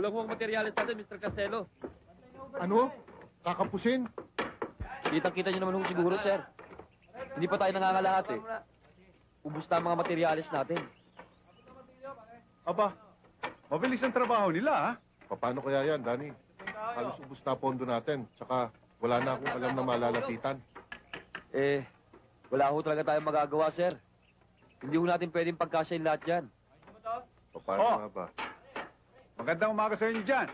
Kulang mo ang materyales natin, Mr. Castelo. Ano? Kakapusin? Kitang-kita nyo naman siguro, sir. Hindi pa tayo nangangalahat eh. Ubus na ang mga materyales natin. Aba, mabilis ang trabaho nila, ha? Paano kaya yan, Danny? Halos ubus na pondo natin. Tsaka wala na akong alam na malalapitan. Eh, wala ho talaga tayong magagawa, sir. Hindi ho natin pwedeng pagkasyahin lahat yan. Paano nga ba? Magandang umaga sa inyo dyan.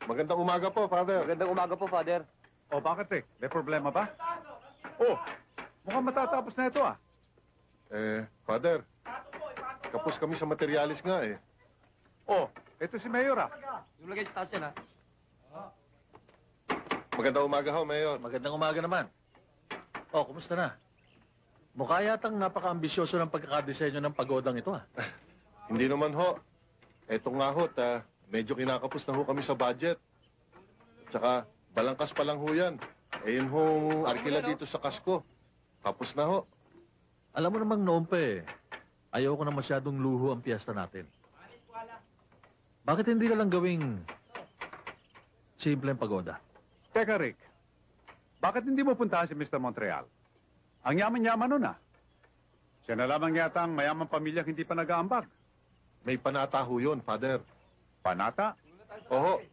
Magandang umaga po, Father. Magandang umaga po, Father. O, bakit eh? May problema ba? Oh, mukhang matatapos na ito, ah. Father, kapos kami sa materialis nga eh. Oh, ito si Mayor, ah. Yung lagay sa taas yan, ha? Magandang umaga ho, Mayor. Magandang umaga naman. Oh, kumusta na? Mukha yatang napaka-ambisyoso ng pagkakadesenyo ng pagodang ito, ha? Hindi naman ho. Eto nga ho, medyo kinakapos na ho kami sa budget. Tsaka, balangkas pa lang ho yan. Yun hong arkila dito sa kasko. Kapos na ho. Alam mo namang noon pa eh, ayaw ko na masyadong luho ang piyesta natin. Bakit hindi na lang gawing simpleng pagoda? Teka, Rick. Bakit hindi mo puntahan si Mr. Montreal? Ang yaman-yaman nun, ah. Siya na lamang yata ang mayamang pamilyang hindi pa nag-aambag. May panata ho yun, Father. Panata? Oho.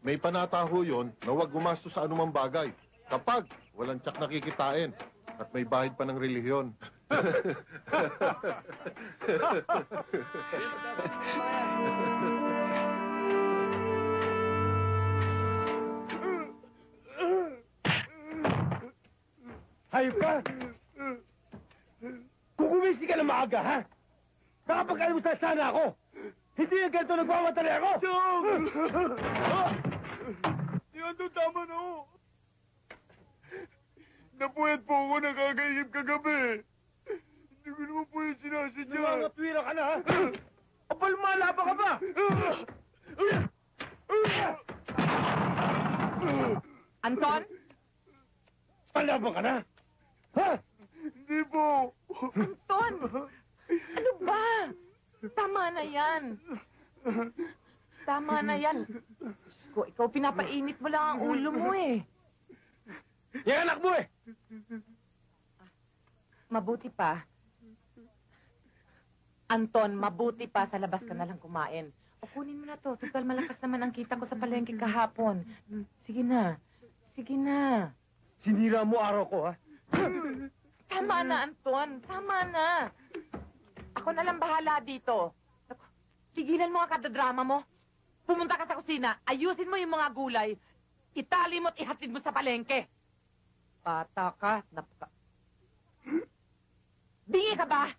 May panata ho yun na huwag gumastos sa anumang bagay. Kapag walang tsak nakikitain at may bahid pa ng relihiyon. Hayop ka! Kukumisi ka na maaga, ha? Nakapag-alimusan sana ako! Hindi na ganito nagmamatali ako! Chong! Yan doon, tama na ako. Napuyat po ako, nakakaigib kagabi. Hindi ko naman po yung sinasadya. Nangangatwira ka na, ha? Abal, malaba ka ba? Anton? Malaba ka na? Ha? Hindi po. Anton! Ano ba? Tama na yan. tama na yan. Diyos ko, ikaw pinapainit mo lang ang ulo mo eh. Yan anak mo eh! Mabuti pa. Anton, mabuti pa sa labas ka na lang kumain. O kunin mo na to. Total malakas naman ang kita ko sa palengke kahapon. Sige na. Sige na. Sinira mo araw ko, ha? Tama na, Anton. Tama na. Ako na lang bahala dito. Naku, tigilan mo ang kadadrama mo. Pumunta ka sa kusina. Ayusin mo yung mga gulay. Itali mo at ihatid mo sa palengke. Bata ka. Bingi ka ba?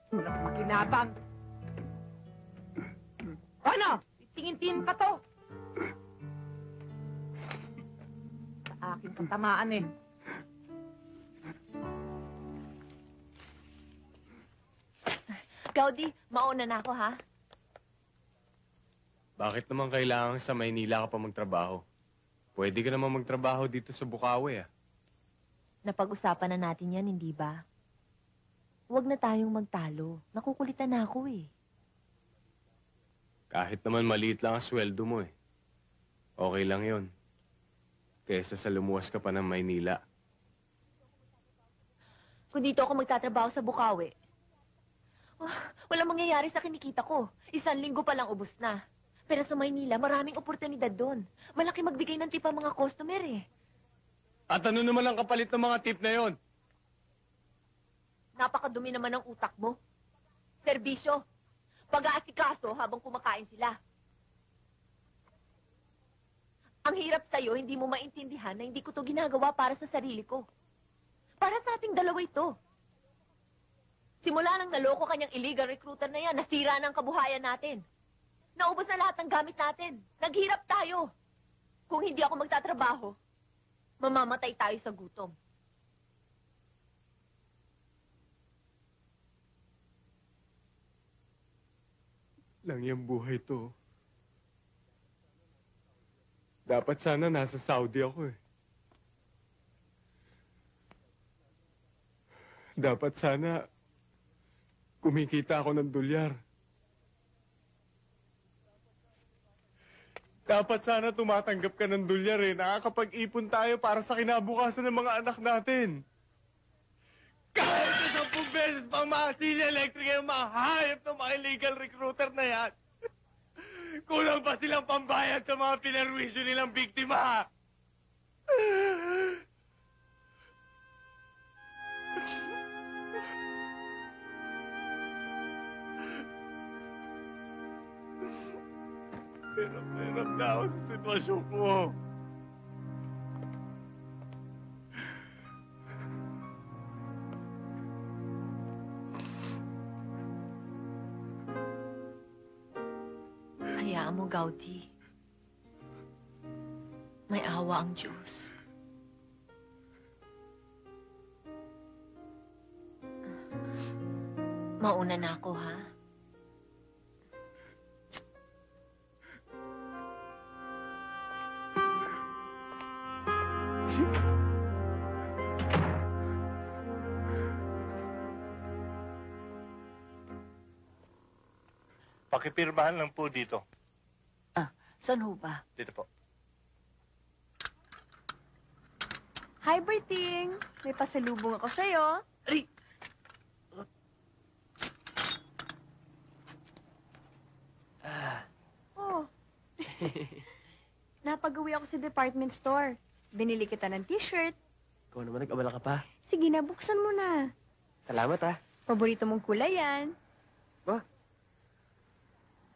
Wala kang makinabang. Ano? Tingin-tingin pa to. Sa akin patamaan eh. Gaudi, mauna na ako, ha? Bakit naman kailangan sa Maynila ka pa magtrabaho? Pwede ka naman magtrabaho dito sa Bukawi, ah. Napag-usapan na natin yan, hindi ba? Huwag na tayong magtalo. Nakukulitan na ako, eh. Kahit naman maliit lang ang sweldo mo, eh. Okay lang yon. Kesa sa lumuwas ka pa ng Maynila. Kung dito ako magtatrabaho sa Bukawi, walang mangyayari sa kinikita ko. 1 linggo pa lang ubos na. Pero sa Maynila, maraming oportunidad doon. Malaki magbigay ng tip ang mga customer, eh. At ano naman ang kapalit ng mga tip na yon? Napakadumi naman ng utak mo. Serbisyo. Pag-aasikaso habang kumakain sila. Ang hirap sa'yo, hindi mo maintindihan na hindi ko to ginagawa para sa sarili ko. Para sa ating dalawa ito. Simula nang naloko kanyang illegal recruiter na yan, nasira ng kabuhayan natin. Naubos na lahat ng gamit natin. Naghirap tayo. Kung hindi ako magtatrabaho, mamamatay tayo sa gutom. Lang yung buhay to. Dapat sana nasa Saudi ako, eh. Dapat sana kumikita ako ng dolyar. Dapat sana tumatanggap ka ng dolyar, eh. Nakakapag-ipon tayo para sa kinabukasan ng mga anak natin. Kahit na 10 beses pang masilya electric yung mga hayop ng mga illegal recruiter na yan. Kulang pa silang pambayad sa mga pinarwisyo nilang biktima. Hirap na ako sa sitwasyon ko. Hayaan mo, Gaudi. May awa ang Diyos. Mauna na ako, ha? Pakipirmahan lang po dito. Saan ho ba? Dito po. Hi, Berting. May pasalubong ako sa'yo. Ay! Oh. Napag-uwi ako sa department store. Binili kita ng t-shirt. Ikaw naman nag-abala ka pa. Sige na, buksan mo na. Salamat, ah. Paborito mong kulay yan.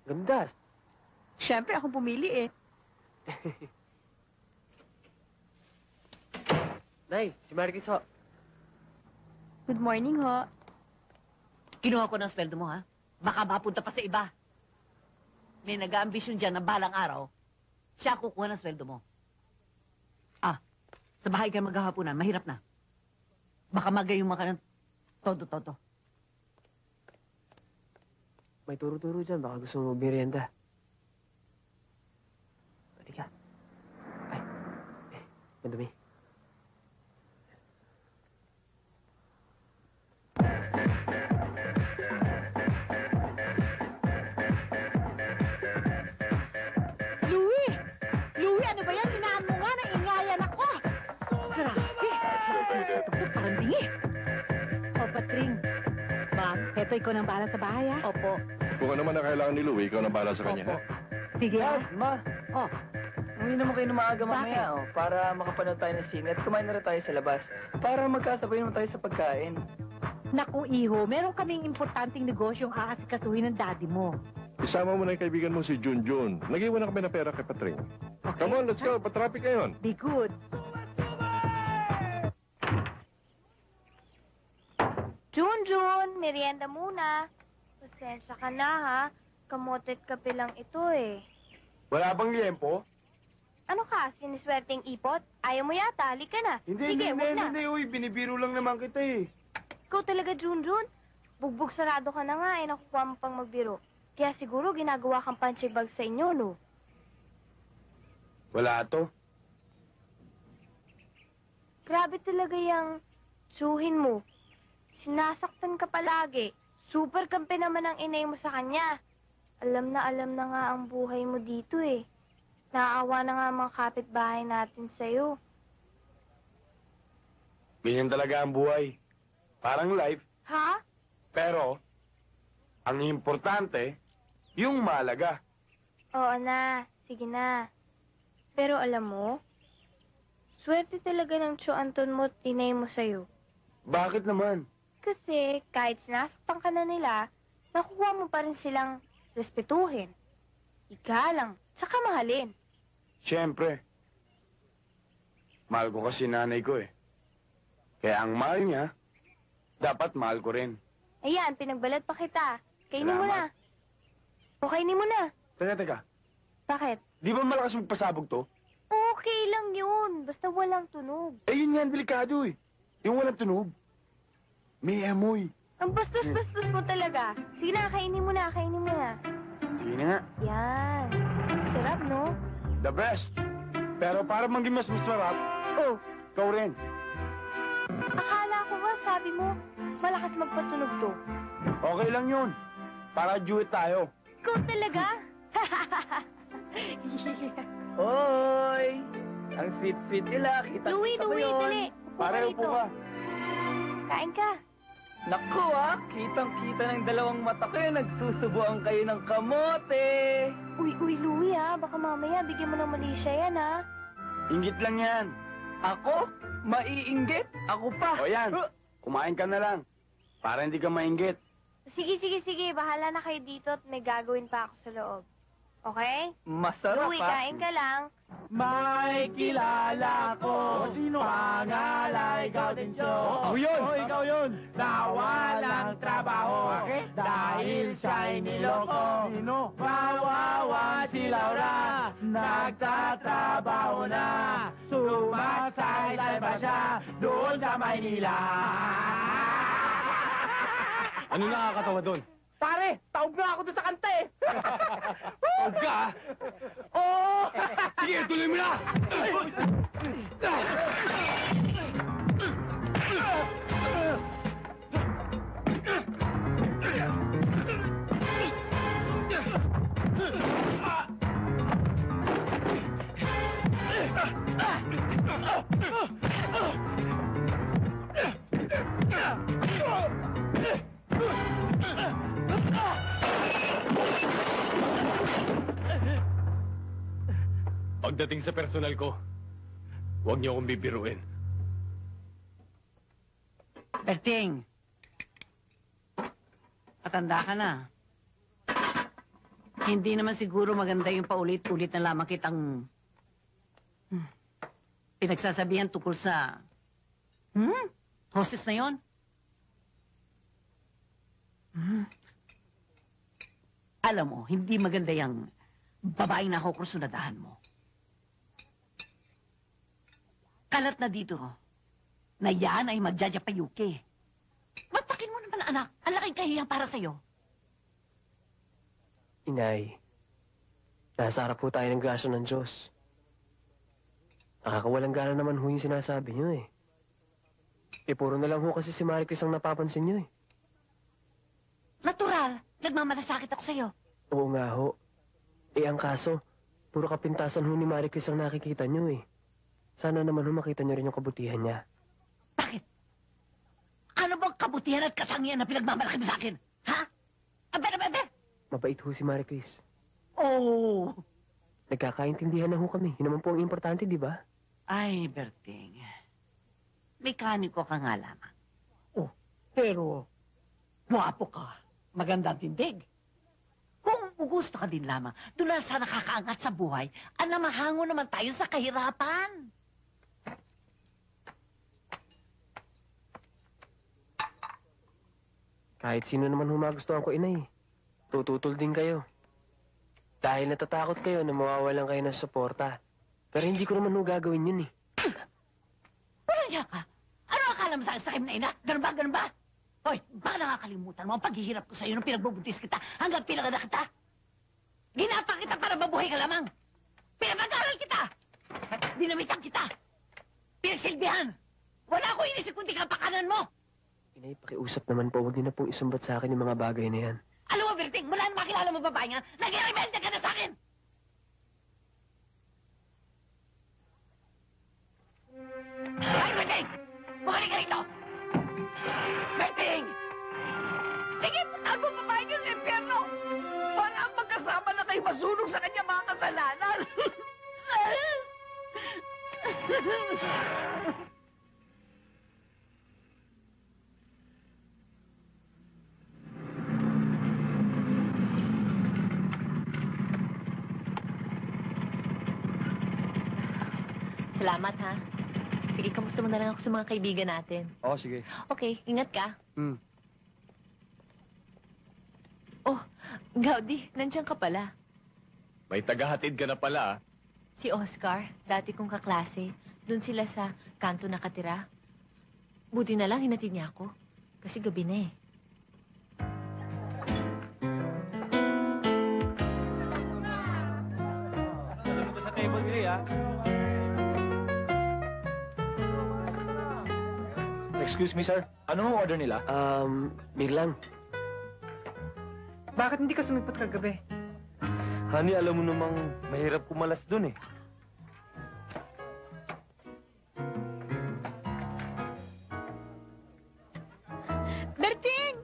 Ganda. Siyempre, akong pumili eh. Nay, si Marquez ho. Good morning, ho. Kinuha ko ng sweldo mo, ha? Baka mapunta pa sa iba. May nag-aambisyon dyan na balang araw, siya kukuha ng sweldo mo. Sa bahay ka maghahaponan, mahirap na. Baka magayong ka ng todo-todo. May turo-turo dyan. Baka gusto mo merienda. Pwede ka. Ay. Madumi. Basta ikaw nang bahala sa bahay, ha? Opo. Kung ano man ang kailangan ni Louie, ikaw na bahala sa kanya, Opo. ha? Sige, ha? Ma, Oh, uwi naman kayo na maaga mamaya, para makapanood tayo ng sine at kumain na rin tayo sa labas. Para magkasabay naman tayo sa pagkain. naku, iho, meron kaming importanteng negosyong aasikasuhin ng daddy mo. Isama mo na yung kaibigan mo si Junjun. Nag-iwan na kami ng pera kay Patring. Okay? Come on, let's go. Pa-traffic ngayon. Be good. Junjun, merienda muna. Pasensya ka na, ha? Kamotet kape lang ito, eh. Wala bang liempo? Ano ka, siniswerteng ipot? Ayaw mo yata, halika na. Sige, wag na. Uy, binibiro lang naman kita eh. Ikaw talaga, Junjun. Bugbog sarado ka na nga, eh, nakukuha mo pang magbiro. Kaya siguro ginagawa kang punching bag sa inyo, no? Wala to. Grabe talaga yung suhin mo. Sinasaktan ka palagi. Super kampe naman ang inay mo sa kanya. Alam na nga ang buhay mo dito eh. Naawa na nga ang mga kapitbahay natin sa'yo. Ganyan talaga ang buhay. Parang life. Ha? Pero, ang importante, yung malaga. Oo na, sige na. Pero alam mo, swerte talaga ng Tio Anton mo at inay mo sa'yo. Bakit naman? Kasi kahit sinasaktan ka na nila, nakukuha mo pa rin silang respetuhin, igalang, saka mahalin. Siyempre. Mahal ko kasi nanay ko eh. Kaya ang mahal niya, dapat mahal ko rin. Ayan, pinagbalat pa kita. Kainin mo na. Salamat. O kainin mo na. Teka. Bakit? Di ba malakas magpasabog to? Okay lang yun. Basta walang tunog. Eh yun nga ang delikado eh. Yung walang tunog. May amoy. Ang bastos-bastos mo talaga. Sige na, kainin mo na. Sige na nga. Yan. Sarap, no? The best. Pero para maging mas masarap, Oh, ikaw rin. akala ko ba sabi mo, malakas magpatunog to. Okay lang yun. Para duet tayo. Ikaw talaga? Hoy! Ang sweet-sweet nila. Louie, dali. Upo Pare, ka upo rito. ka. Kain ka. Naku kitang-kita ng dalawang mata ko yun. Nagsusubuan kayo ng kamote. Uy, Louie, ha? Baka mamaya bigyan mo ng mali siya yan, ha? Ingit lang yan. Ako? Maiinggit? Ako pa? O yan, kumain ka na lang. Para hindi ka mainggit. Sige. Bahala na kayo dito at may gagawin pa ako sa loob. Okay? Masarap Louie, kain ka lang. May kilala ko. Sino? Pangalay Gaudencio. Ako yun! ikaw yun. Nawalang trabaho. Bakit? Dahil siya'y niloko. Sino? Kawawa si Laura. Nagtatrabaho na. Sumasaytay pa siya doon sa Maynila. Ano nakakatawa doon? Pare, taog na ako doon sa kanta eh. Huwag ka! Oo! Sige, tuloy mo na! Pagdating sa personal ko, huwag niyo akong bibiruin. Berting, matanda ka na. Hindi naman siguro maganda yung paulit-ulit na lamang kitang pinagsasabihan tungkol sa hostess na yon. Alam mo, hindi maganda yung babaeng nakukursunadahan mo. Kalat na dito na yan ay magjajapayuki. Matakin mo naman, anak. Ang laking kahiyang para sa'yo. Inay, nasa harap po tayo ng grasya ng Diyos. Nakakawalang gana naman ho yung sinasabi niyo eh. Puro na lang ho kasi si Maricris ang napapansin niyo eh. Natural. Nagmamalasakit ako sa'yo. Oo nga ho. Ang kaso, puro kapintasan ho ni Maricris ang nakikita niyo eh. Sana naman ho makita niyo rin yung kabutihan niya. Bakit? Ano bang kabutihan at kasangian na pinagmamalaki mo sa akin? Mabait ho si Marie Chris. Oh! Nagkakaintindihan na ho kami. Yun naman po ang importante, di ba? Ay, Berting. Mekaniko ka nga lamang. Oh, pero guwapo ka. Magandang tindig. Kung gusto ka din lamang, doon na sa nakakaangat sa buhay, mahango naman tayo sa kahirapan. Kahit sino naman humagustuhan ko, inay. Tututol din kayo. Dahil natatakot kayo na mawawalan kayo ng suporta. Pero hindi ko naman ho gagawin yun eh. Wala niya ka. Ano akala mo sa akin sa akin na ina? Ganun ba? Ganun ba? Hoy, baka nakakalimutan mo ang paghihirap ko sa'yo nung pinagbubuntis kita hanggang pinaganak kita. Ginapa kita para mabuhay ka lamang. Pinapag-aral kita. Dinamitan kita. Pinagsilbihan. Wala ko inisip kundi kapakanan mo. Inay, pakiusap naman po. Huwag niyo na pong isumbat sa akin yung mga bagay na yan. Alam mo, Berting, mula na makilala mo babae nga, nag-rebelde ka na sa akin! Ay, Berting! Bumalik ka rito! Berting! Sige, patago mo babae niyo sa impyerno! Para magkasama na kayo masunog sa kanya mga kasalanan! Salamat, ha? Sige, kamusta mo na lang ako sa mga kaibigan natin. Oo, sige. Okay, ingat ka. Hmm. Oh, Gaudi, nandiyan ka pala. May tagahatid ka na pala, ah. Si Oscar, dati kong kaklase. Doon sila sa kanto nakatira. Buti na lang hinatid niya ako. Kasi gabi na eh. Sa table nila, ha? Excuse me, sir. Ano ang order nila? Beer lang. Bakit hindi ka sumipot kagabi? Honey, alam mo namang mahirap kumalas dun eh. Berting!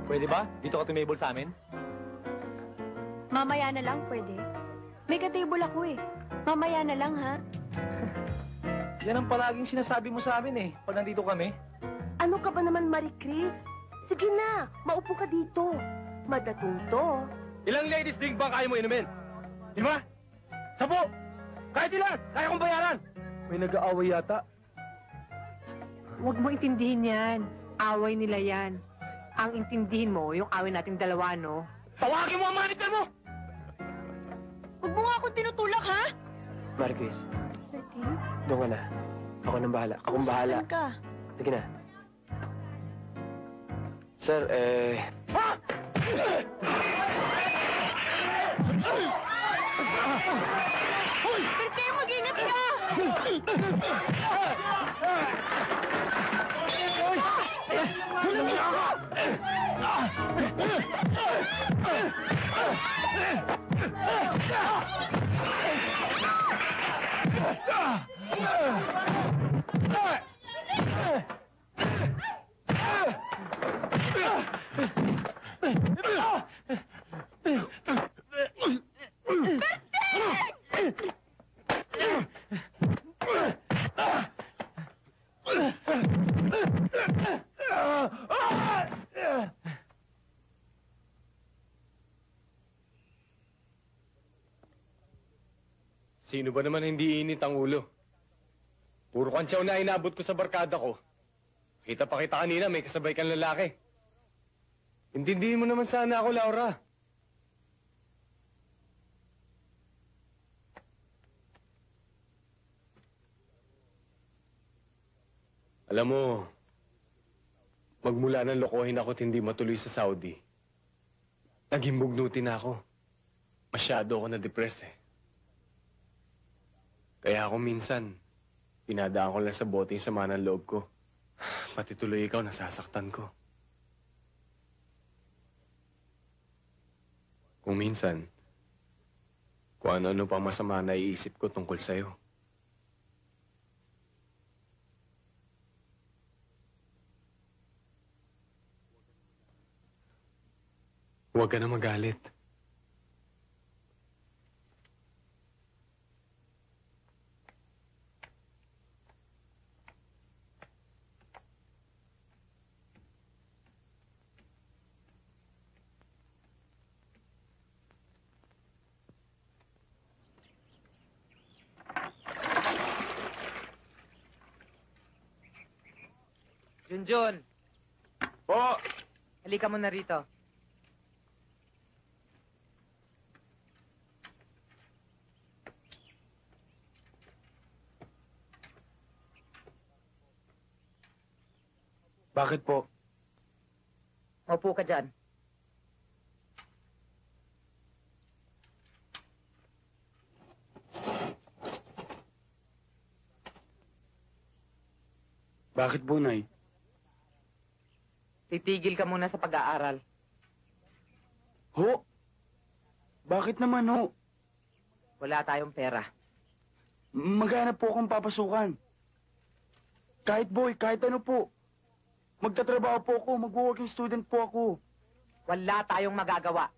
Pwede ba? Dito ka tumable sa amin? Mamaya na lang, pwede. May ka-table ako eh. Mamaya na lang, ha? Yan ang palaging sinasabi mo sa amin eh, pag nandito kami. Ano ka ba naman, Marie Chris? Sige na, maupo ka dito. Madatunto. Ilang ladies drink ba kaya mo inumin? Di ba? 10! Kahit ilan! Kaya kong bayaran! May nag-aaway yata. Huwag mo intindihin yan. Away nila yan. Ang intindihin mo, yung away nating dalawa, no? Tawagin mo ang manager mo! Huwag mo nga akong tinutulak, ha? Marie Chris, Berting? doon ka na. Ako nang bahala. Akong bahala. Saan ka? Sige na. Sir, Berting, mag-ingat ka! Sino ba naman hindi init ang ulo? Puro kantsaw na inabot ko sa barkada ko. Kita pa kita kanina, may kasabay kang lalaki. Intindihin mo naman sana ako, Laura. Alam mo, magmula nang lokohin ako at hindi matuloy sa Saudi, naging bugnutin na ako. Masyado ako na-depress eh. Kaya ako minsan, pinadaan ko lang sa bote yung sama ng loob ko. Pati tuloy ikaw, nasasaktan ko. Kung minsan, kung ano-ano pa masama na iisip ko tungkol sa'yo. . Huwag ka na magalit. Junjun, Po! halika mo na rito. Bakit po? Maupo ka dyan. Bakit po, Nay? Titigil ka muna sa pag-aaral. Ho? Bakit naman, ho? Wala tayong pera. Maghanap po akong papasukan. Kahit boy, kahit ano po. Magtatrabaho po ako, mag-working student po ako. Wala tayong magagawa.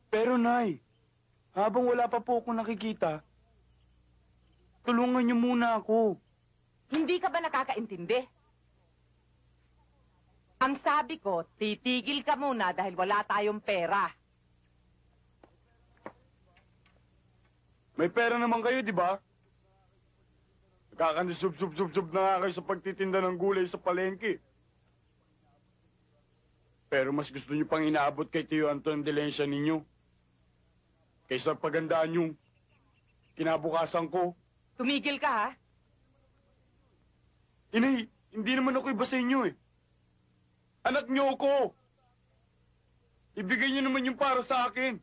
Pero, Nay, habang wala pa po akong nakikita, tulungan niyo muna ako. Hindi ka ba nakakaintindi? Ang sabi ko, titigil ka muna dahil wala tayong pera. May pera naman kayo, di ba? Nakakandisub-sub-sub-sub na nga kayo sa pagtitinda ng gulay sa palengke. Pero mas gusto niyo pang inaabot kay Tio Anton ang dilensya ninyo. Kaysa pagandaan yung kinabukasan ko. Tumigil ka, ha? Inay, hindi naman ako iba sa inyo eh. Anak niyo ako. Ibigay niyo naman yung para sa akin.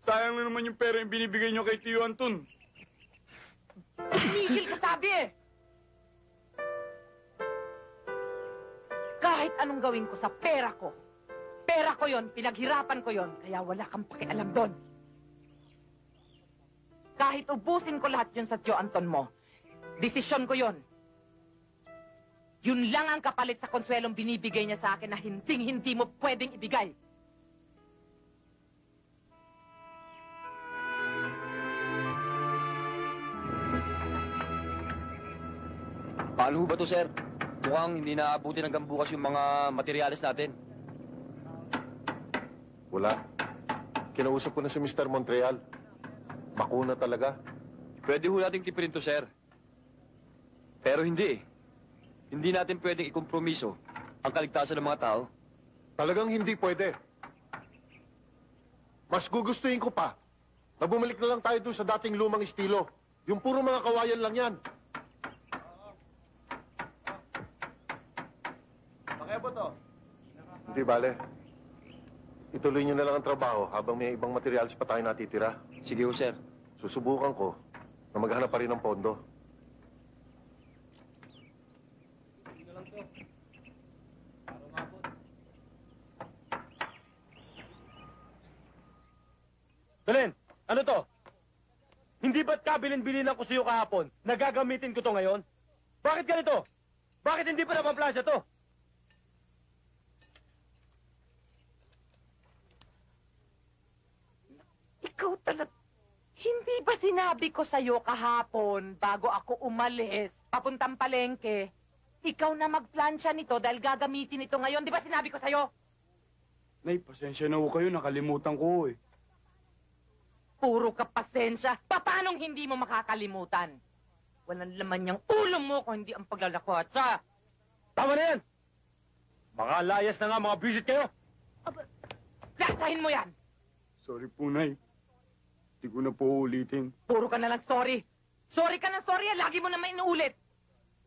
Sayang na naman yung pera yung binibigay niyo kay Tio Anton. Tumigil ka, sabi eh! Kahit anong gawin ko sa pera ko yon, pinaghirapan ko yon, kaya wala kang pakialam doon. Kahit ubusin ko lahat yun sa Tio Anton mo, desisyon ko yon. Yun lang ang kapalit sa konsuelong binibigay niya sa akin na hinding-hindi mo pwedeng ibigay. Paano ho ba to, sir? Mukhang hindi naaabuti hanggang bukas yung mga materyales natin. Wala. Kinausap ko na si Mr. Montreal. Makuna talaga. Pwede ho nating tipirin to, sir. Pero hindi eh. Hindi natin pwedeng ikompromiso ang kaligtasan ng mga tao. Talagang hindi pwede. Mas gugustuhin ko pa na bumalik na lang tayo doon sa dating lumang estilo. Yung puro mga kawayan lang yan. Pakebo to. Hindi bale. Ituloy nyo na lang ang trabaho habang may ibang materials pa tayo natitira. Sige ho, sir. Susubukan ko na maghanap pa rin ng pondo. Belen, ano to? Hindi ba't kabilin-bilinan ko sa'yo kahapon? Nagagamitin ko to ngayon? Bakit ganito? Bakit hindi pa napaplansya to? Ikaw talaga. Hindi ba sinabi ko sa'yo kahapon, bago ako umalis, papuntang palengke, ikaw na magplansya nito dahil gagamitin ito ngayon? Di ba sinabi ko sa'yo? Nay, pasensya na ho kayo, nakalimutan ko eh. Puro ka pasensya. Paanong hindi mo makakalimutan? Walang laman niyang ulo mo kung hindi ang paglalakwatsa. Tama na yan! Mga layas na nga, mga visit kayo! Lasahin mo yan! Sorry po, Nay. Hindi ko na po ulitin. Puro ka na lang sorry. Sorry ka na sorry, lagi mo naman inuulit.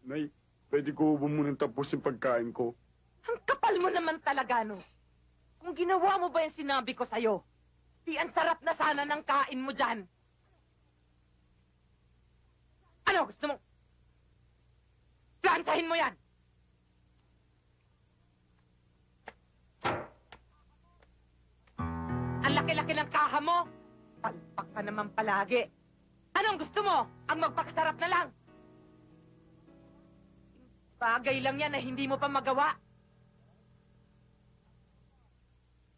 Nay, pwede ko ba munang tapos yung pagkain ko? Ang kapal mo naman talaga, no? Kung ginawa mo ba yung sinabi ko sa'yo, di ang sarap na sana ng kain mo dyan. Ano, gusto mo? Plansahin mo yan! Ang laki-laki ng kaha mo. Palpak ka naman palagi. Anong gusto mo? Ang magpakasarap na lang. Bagay lang yan na hindi mo pa magawa.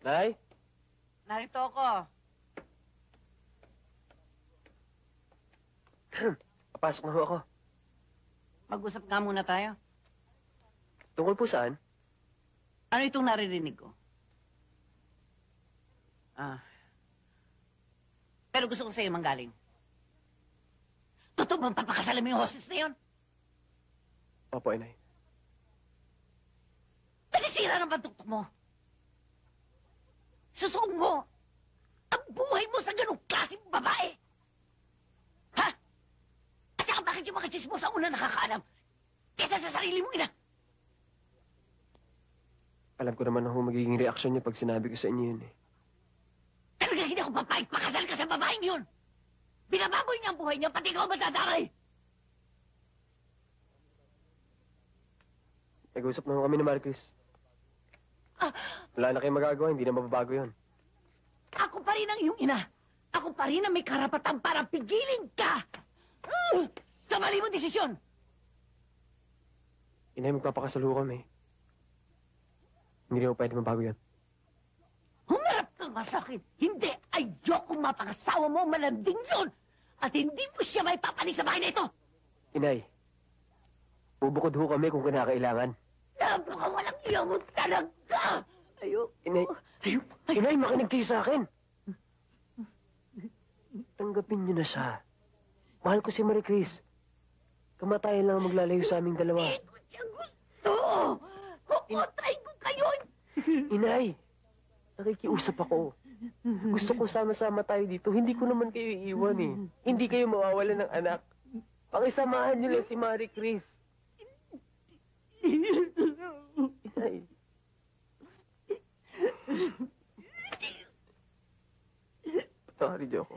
Nay? Narito ako. Papasok na ho ako. Mag-usap nga muna tayo. Tungkol po saan? Ano itong naririnig ko? Pero gusto ko sa'yo manggaling. Totoo bang papakasalan mo yung hostess na yun? Opo, inay. Nasisira ng bantuktok mo. Susuong mo ang buhay mo sa ganong klaseng babae. Ha? At saka bakit yung mga chismo sa una nakakaalam? Kesa sa sarili mong ina. Alam ko naman ho magiging reaksyon niyo pag sinabi ko sa inyo yun eh. Talaga hindi ako papayag pakasal ka sa babaeng yun. Binababoy niya ang buhay niya, pati ikaw matadakay. Nag-usap na ho kami ni Maricris. Wala na kayong magagawa, hindi na mababago yun. Ako pa rin ang iyong ina. Ako pa rin ang may karapatan para pigilin ka. Sa mali mong desisyon. Inay, magpapakasal ho kami. Hindi na ho pwede mabago yan. Humarap ka nga sa akin. Hindi, ayoko mapangasawa mo ang malanding yun. At hindi mo siya may papanig sa bahay na ito. Inay, bubukod ho kami kung kinakailangan. Napakawalang iya mo talaga. Inay, Inay, makinig kayo sa akin. Tanggapin niyo na siya. Mahal ko si Maricris. Kamatayan lang ang maglalayo sa aming dalawa. Hindi ko siya gusto. Kukotray ko kayo. Inay, nakikiusap ako. Gusto ko sama-sama tayo dito. Hindi ko naman kayo iiwan eh. Hindi kayo mawawalan ng anak. Pakisamahan niyo lang si Maricris. Inay. Patawarin niyo ako.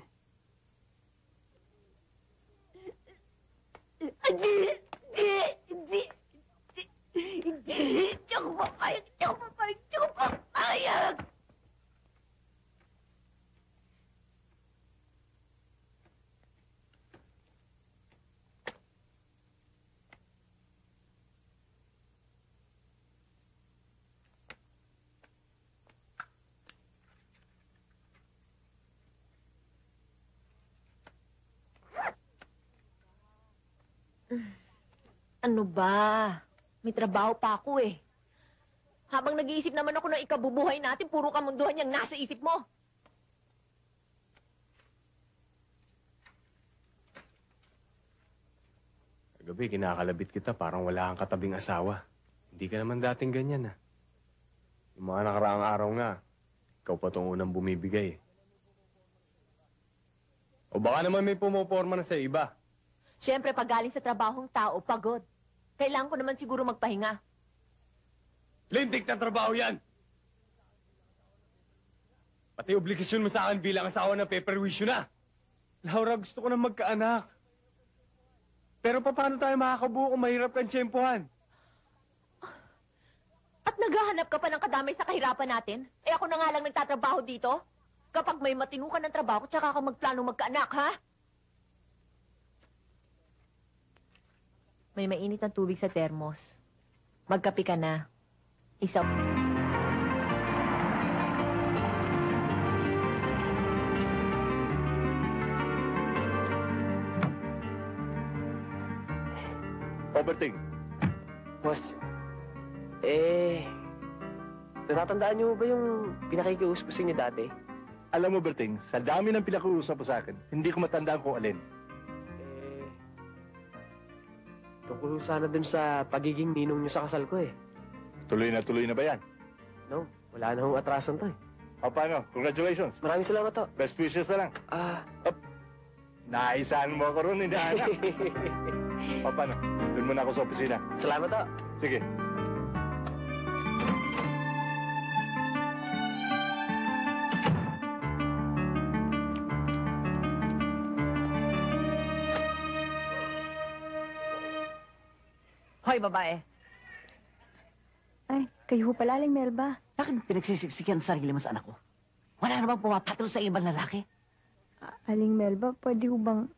Hindi ako papayag. Hindi ako papayag. Ano ba? May trabaho pa ako eh. Habang nag-iisip naman ako ng ikabubuhay natin, puro kamunduhan yung nasa isip mo. Kagabi, kinakalabit kita, parang wala kang katabing asawa. Hindi ka naman dating ganyan, ah. Yung mga nakaraang araw nga, ikaw pa itong unang bumibigay. O baka naman may pumoporma na sa iba. Siyempre, pag galing sa trabahong tao, pagod. Kailangan ko naman siguro magpahinga. Lintik na trabaho yan! Pati obligasyon mo sa akin bilang asawa ng peperwisyo na. Laura, gusto ko na magkaanak. Pero paano tayo makakabuo kung mahirap kang tiyempohan? At naghahanap ka pa ng kadamay sa kahirapan natin? Eh ako na nga lang nagtatrabaho dito? Kapag may matino ka ng trabaho, tsaka ka magplano magkaanak, ha? May mainit na tubig sa termos. Magkape ka na. Isa. Overting. Boss, natatandaan niyo ba yung pinakikiuspusin niyo dati? Alam mo, Berting, sa dami ng pinakuusap mo sa akin, hindi ko matandaan kung alin. Tungkol sana dun sa pagiging ninong niyo sa kasal ko eh. Tuloy na ba yan? No, wala na hong atrasan to eh. O paano? Congratulations. Maraming salamat to. Best wishes na lang. Naisahan mo ako ron, hindi anak. O paano? Doon muna ako sa opisina. Salamat to. Sige. Hoy, babae. Ay, kayo pala, Aling Melba. Bakit mo pinagsisiksikan ang sarili mo sa anak ko? Wala namang pumapatol sa ibang lalaki. Aling Melba, pwede ho bang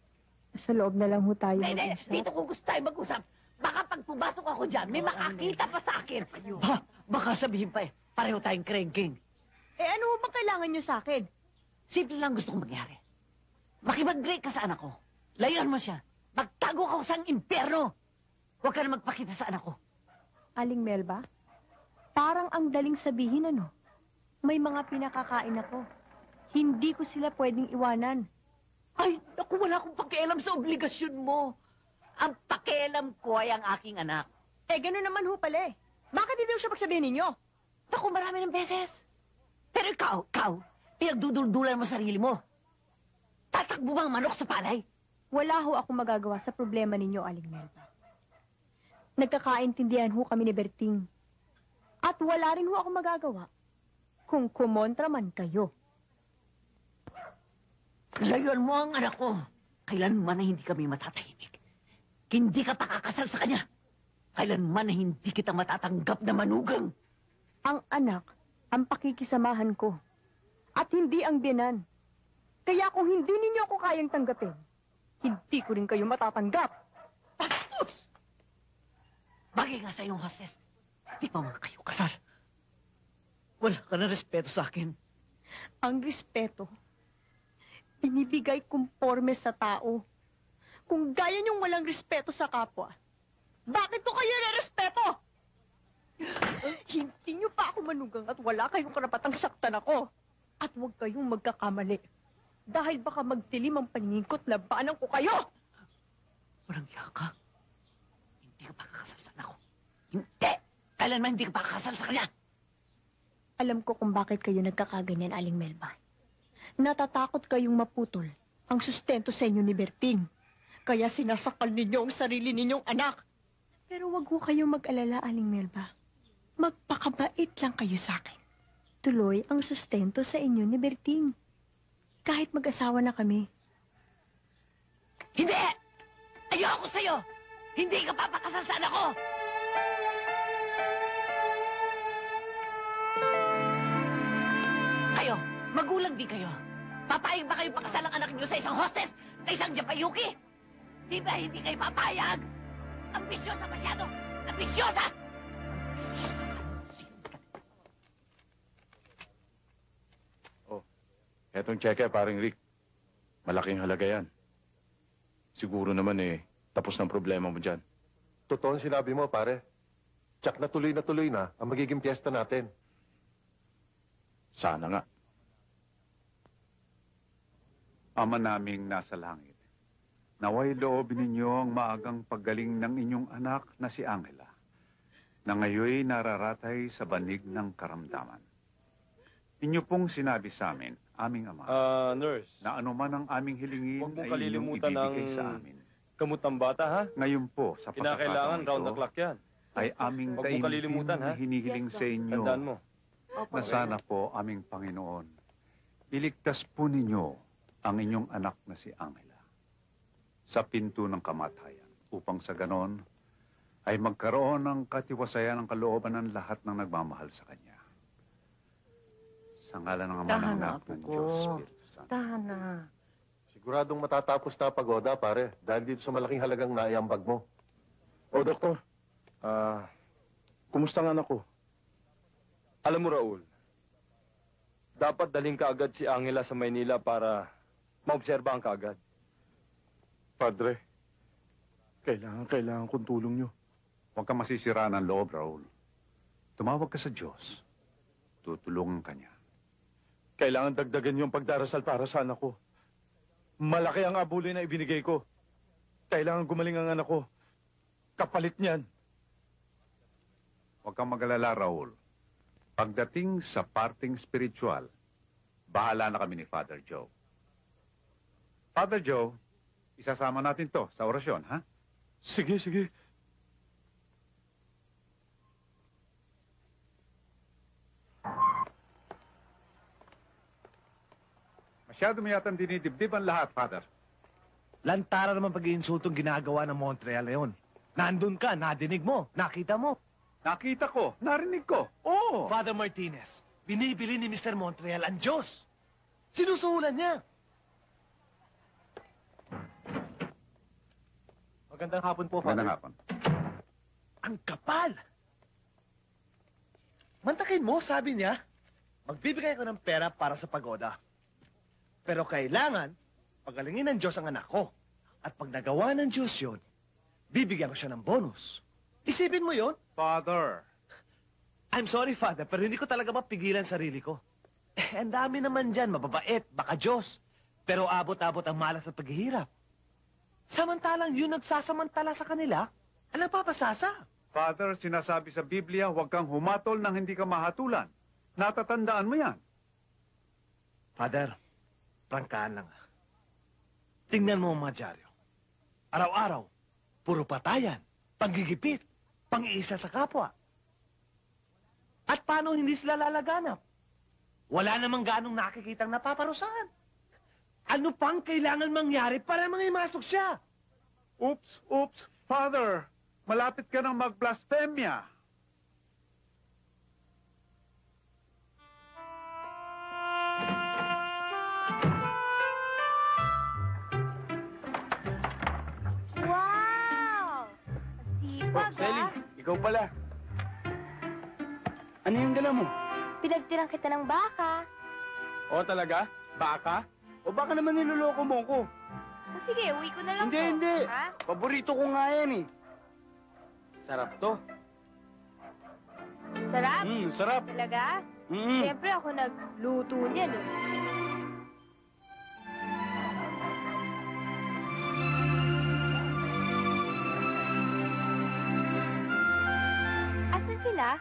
sa loob na lang ho tayo Hindi, dito ko gusto tayo mag-usap. Baka pag pumasok ako dyan, may makakita pa sa akin. Baka sabihin pa pareho tayong cranking. Eh ano bang kailangan nyo sa akin? Simple lang gusto kong mangyari. Makipag-break ka sa anak ko. Layuan mo siya. Magtago ka sa impyerno. Huwag ka na magpakita sa anak ko. Aling Melba, parang ang daling sabihin ano. May mga pinakakain ako. Hindi ko sila pwedeng iwanan. Ay, naku, wala akong pakialam sa obligasyon mo. Ang pakialam ko ay ang aking anak. Eh, gano'n naman ho pala eh. Bakit hindi siya pagsabihin ninyo? Naku, marami ng beses. Pero ikaw, pinagduduldulan mo sarili mo. Tatakbo bang manok sa palay? Wala ho ako magagawa sa problema ninyo, Aling Melba. Nagkakaintindihan ho kami ni Berting. At wala rin ho ako magagawa kung kumontra man kayo. Layuan mo ang anak ko. Kailanman na hindi kami matatahimik. Hindi ka pakakasal sa kanya. Kailanman na hindi kita matatanggap na manugang. Ang anak, ang pakikisamahan ko. At hindi ang binan. Kaya kung hindi ninyo ako kayang tanggapin, hindi ko rin kayo matatanggap. Bastos! Bagay nga sa iyong hostess. Di pa mga kayo kasal. Wala ka na respeto sa akin. Ang respeto, binibigay conforme sa tao. Kung gaya niyong walang respeto sa kapwa, bakit ko kayo na-respeto? Hindi niyo pa ako manugang at wala kayong karapatang saktan ako. At huwag kayong magkakamali. Dahil baka magdilim ang paningin ko't labanan ko kayo! Walang hiya ka. Hindi ka pakakasal sa anak ko. Hindi! Kailanman hindi ka pakakasal sa kanya. Alam ko kung bakit kayo nagkakaganyan, Aling Melba. Natatakot kayong maputol ang sustento sa inyo ni Berting. Kaya sinasakal ninyo ang sarili ninyong anak. Pero wag ho kayong mag-alala, Aling Melba. Magpakabait lang kayo sa akin. Tuloy ang sustento sa inyo ni Berting. Kahit mag-asawa na kami. Hindi! Ayoko sa'yo! Hindi ka papakasal sa anak ko! Kayo, magulang din kayo. Papayag ba kayo pakasal ang anak niyo sa isang hostess? Sa isang Japayuki? Di ba hindi kayo papayag? Ambisyosa masyado! Ambisyosa! Etong cheque, paring Rick. Malaking halaga yan. Siguro naman tapos ng problema mo dyan. Totoo ang sinabi mo, pare. Tsak na tuloy na ang magiging piyesta natin. Sana nga. Ama naming nasa langit, naway loobin ninyo ang maagang paggaling ng inyong anak na si Angela, na ngayoy nararatay sa banig ng karamdaman. Inyo pong sinabi sa amin, aming Ama, nurse, na anuman ang aming hilingin huwag mong ay inyong kalilimutan ibibigay ng sa amin. gamot ng bata, ha? Ngayon po, sa Kinakailangan pagkakataon round the ito, clock yan. ay aming Huwag mong kalilimutan, na ha? hinihiling sa inyo Tandaan mo. na sana po aming Panginoon, iligtas po ninyo ang inyong anak na si Angela sa pinto ng kamatayan upang sa ganon ay magkaroon ng katiwasayan ng kalooban ng lahat ng nagmamahal sa Kanya. Sa ngalan ng Ama ng Anak ng Diyos, Espiritu Santo. Tahan na. Siguradong matatapos na pagoda, pare. Dahil dito sa malaking halagang naiambag mo. Doktor. Kumusta ang anak ko? Alam mo, Raul, dapat daling ka agad si Angela sa Maynila para maobserba ang kaagad. Padre, kailangan kong tulong nyo. Huwag kang masisira ng loob, Raul. Tumawag ka sa Diyos. Tutulungan ka niya. Kailangan dagdagan yung pagdarasal para sa anak ko. Malaki ang abuli na ibinigay ko. Kailangan gumaling ang anak ko. Kapalit niyan. Huwag kang mag-alala, Raul. Pagdating sa parting spiritual, bahala na kami ni Father Joe. Father Joe, isasama natin to sa orasyon, ha? Sige. Masyado mo yatang dinidibdib ang lahat, Father. Lantara naman pag-iinsultong ginagawa ng Montreal ngayon. Nandun ka, nadinig mo, nakita mo. Nakita ko, narinig ko. Oo. Father Martinez, binibili ni Mr. Montreal ang Diyos. Sinusuhulan niya. Magandang hapon po, Father. Magandang hapon. Ang kapal. Mantakin mo, sabi niya. magbibigay ako ng pera para sa pagoda. Pero kailangan, pagalingin ng Diyos ang anak ko. At pag nagawa ng Diyos yun, bibigyan ko siya ng bonus. Isipin mo yun? Father. I'm sorry, Father, pero hindi ko talaga mapigilan sarili ko. Ang dami naman dyan, mababait, baka Diyos. Pero abot-abot ang malas at paghihirap. Samantalang yun nagsasamantala sa kanila, ang nagpapasasa. Father, sinasabi sa Biblia, huwag kang humatol nang hindi ka mahatulan. Natatandaan mo yan. Father, prangkaan lang. Tingnan mo ang mga dyaryo. Araw-araw, puro patayan, panggigipit, pang-iisa sa kapwa. At paano hindi sila lalaganap? Wala namang ganong nakikitang napaparusahan. Ano pang kailangan mangyari para mangimasok siya? Oops. Father, malapit ka nang mag-blasphemia. Wow! Sipag, Selly, ah. ikaw pala. Ano yung dala mo? Pinagtirang kita ng baka. O talaga? Baka? O baka naman niloloko mo ko? O sige, uwi ko na lang to. Hindi. Ha? Paborito ko nga yan eh. Sarap to. Sarap? Sarap. Talaga? Siyempre ako nagluto niyan eh. Asan sila?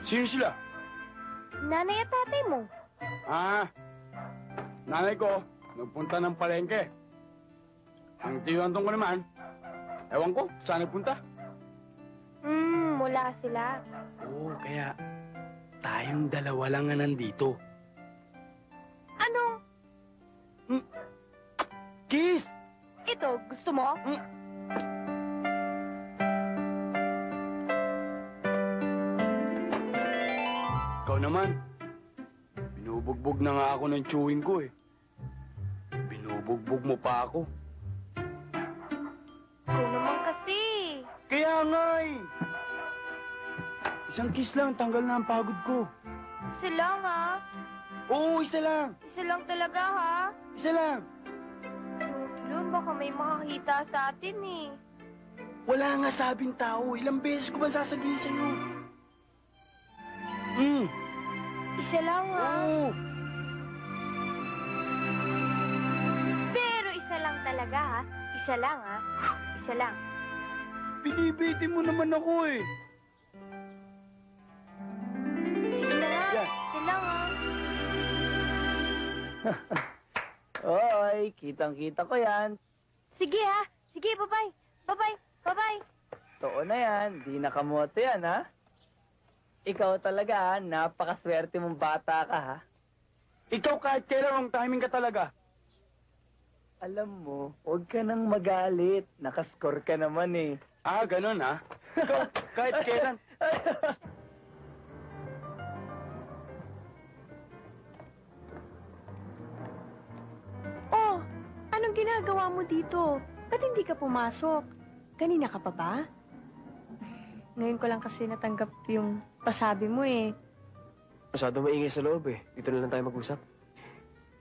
Sino sila? Nanay at tatay mo. Nanay ko, nagpunta ng palengke. Ang tiyuantong ko naman, ewan ko, saan nagpunta? Mula sila. Oo, kaya tayong dalawa lang nga nandito. Ano? Kiss! Ito, gusto mo? Ikaw naman, binubugbog na nga ako ng chewing ko eh. Binubugbog mo pa ako. Ikaw naman kasi. Kaya nga eh. Isang kiss lang, tanggal na ang pagod ko. Isa lang ha? Oo, isa lang. Isa lang talaga ha? Isa lang. Lun, baka may makakita sa atin eh. Wala nga sabing tao. Ilang beses ko ba sasabihin sa'yo? Isa lang ha? Oo. Pero isa lang talaga ha? Isa lang ha? Isa lang. Binibitin mo naman ako eh. Sige na nga. Isa lang ha? Oy, kitang-kita ko yan. Sige ha? Sige, bye-bye. Bye-bye. Bye-bye. Totoo na yan, di nakamoto yan, ha? Ikaw talaga, ha? Napakaswerte mong bata ka, ha? Ikaw kahit kailan wrong timing ka talaga. Alam mo, huwag ka nang magalit. Nakaskore ka naman, eh. Ganun ha? Ikaw kahit kailan. Oh, anong ginagawa mo dito? Ba't hindi ka pumasok? Kanina ka pa ba? Ngayon ko lang kasi natanggap yung pasabi mo eh. Masyado maingay sa loob, eh. Dito na lang tayo mag-usap.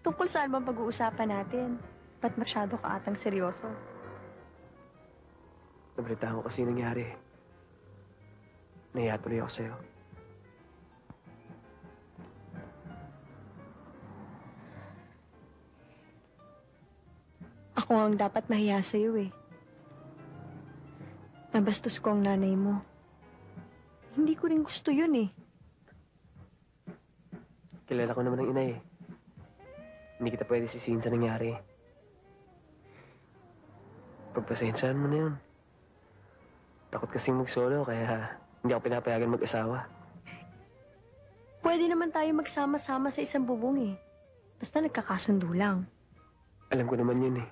Tungkol saan bang pag-uusapan natin? Ba't masyado ka atang seryoso? Nabalita ko kasi nangyari. Nahiya tuloy ako sa'yo. Ako ang dapat mahiya sa'yo eh. Nabastos ko ang nanay mo. Hindi ko rin gusto yun eh. Kilala ko naman ang ina, eh. Hindi kita pwede sisihin sa nangyari. Pagpasensyahan mo na yun. Takot kasing mag-solo, kaya hindi ako pinapayagan mag-asawa. Pwede naman tayo magsama-sama sa isang bubong eh. Basta nagkakasundo lang. Alam ko naman yun, eh.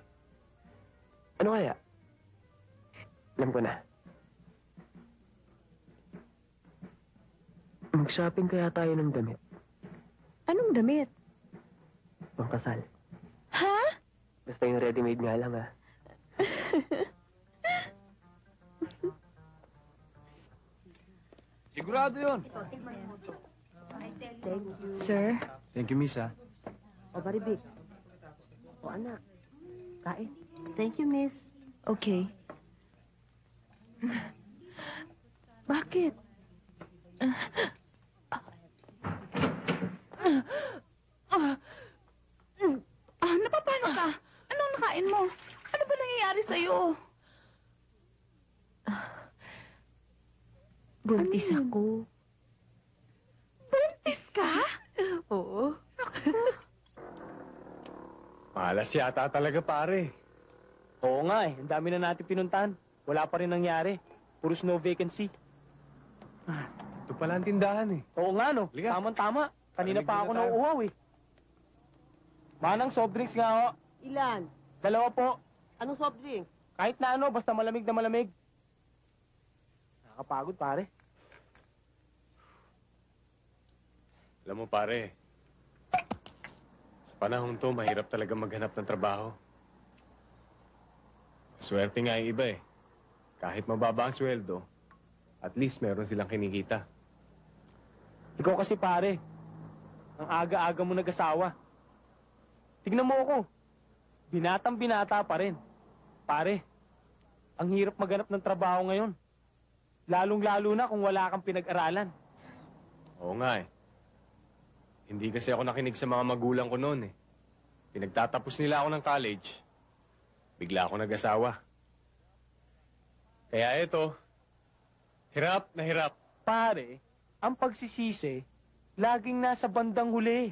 Ano kaya? Alam ko na. Mag-shopping kaya tayo ng damit. Anong damit? Pangkasal. Ha? Basta yung ready-made nga lang, ha? Sigurado yun. Thank you. Sir? Thank you, miss, ha? O, Baribik. O, anak. Kain. Thank you, miss. Okay. Bakit? Napapano ka? Anong nakain mo? Ano ba nangyayari sa'yo? Buntis ako. Buntis ka? Oo. Malas yata talaga, pare. Oo nga eh. Ang dami na natin pinuntahan. Wala pa rin nangyari. Puros no vacancy. Ito pala ang tindahan eh. Oo nga no. Liga. Tamang-tama. Kanina Malamig pa ako na tayo. nauuhaw eh. Manang soft drinks nga ho. Ilan? 2 po. Anong soft drink? Kahit na ano, basta malamig na malamig. Nakakapagod pare. Alam mo, pare, sa panahon to, mahirap talaga maghanap ng trabaho. Swerte nga yung iba eh. Kahit mababa ang sweldo, at least meron silang kinikita. Ikaw kasi pare, ang aga-aga mo nag-asawa. Tignan mo ako, binatang binata pa rin. Pare, ang hirap maghanap ng trabaho ngayon. Lalong-lalo na kung wala kang pinag-aralan. Oo nga eh. Hindi kasi ako nakinig sa mga magulang ko noon eh. Pinagtatapos nila ako ng college. Bigla ako nag-asawa. Kaya ito, hirap na hirap. Pare, ang pagsisisi, laging nasa bandang huli.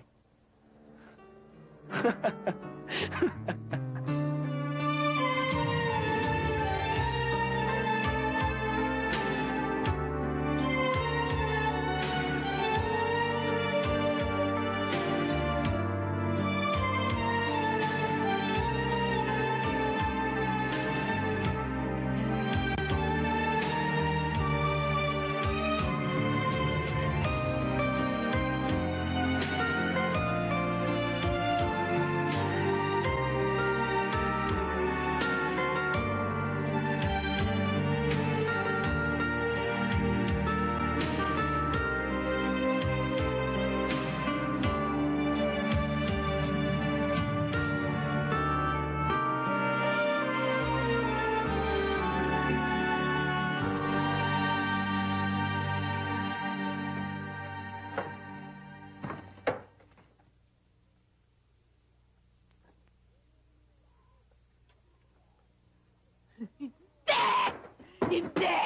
Hindi!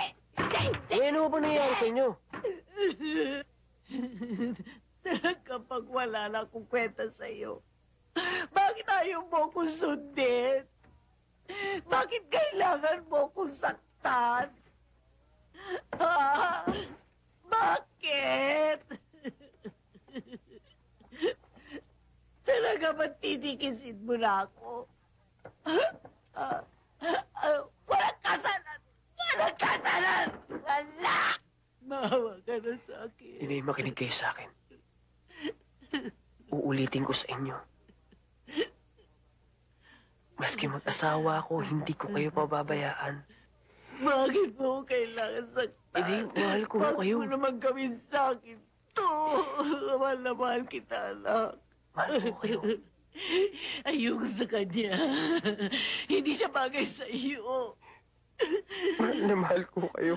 Ano ba nangyari sa inyo? Kapag wala na akong kwenta sa'yo, bakit ayaw mo akong sundin? Bakit kailangan mo akong saktan? Ah, bakit? Talaga ba titikisin mo na ako? Walang kasalan! Walang kasalan! Wala! Maawa ka na sa akin. Inay, makinig kayo sa akin. Uulitin ko sa inyo. Maski mag-asawa ako, hindi ko kayo pababayaan. Bakit mo kailangan saktan? Inay, mahal ko Bakit kayo. mo naman gawin sa akin to? Mahal na mahal kita, anak. Mahal ko kayo. Ayoko sa kanya. Hindi siya bagay sa iyo. Mahal na mahal ko kayo.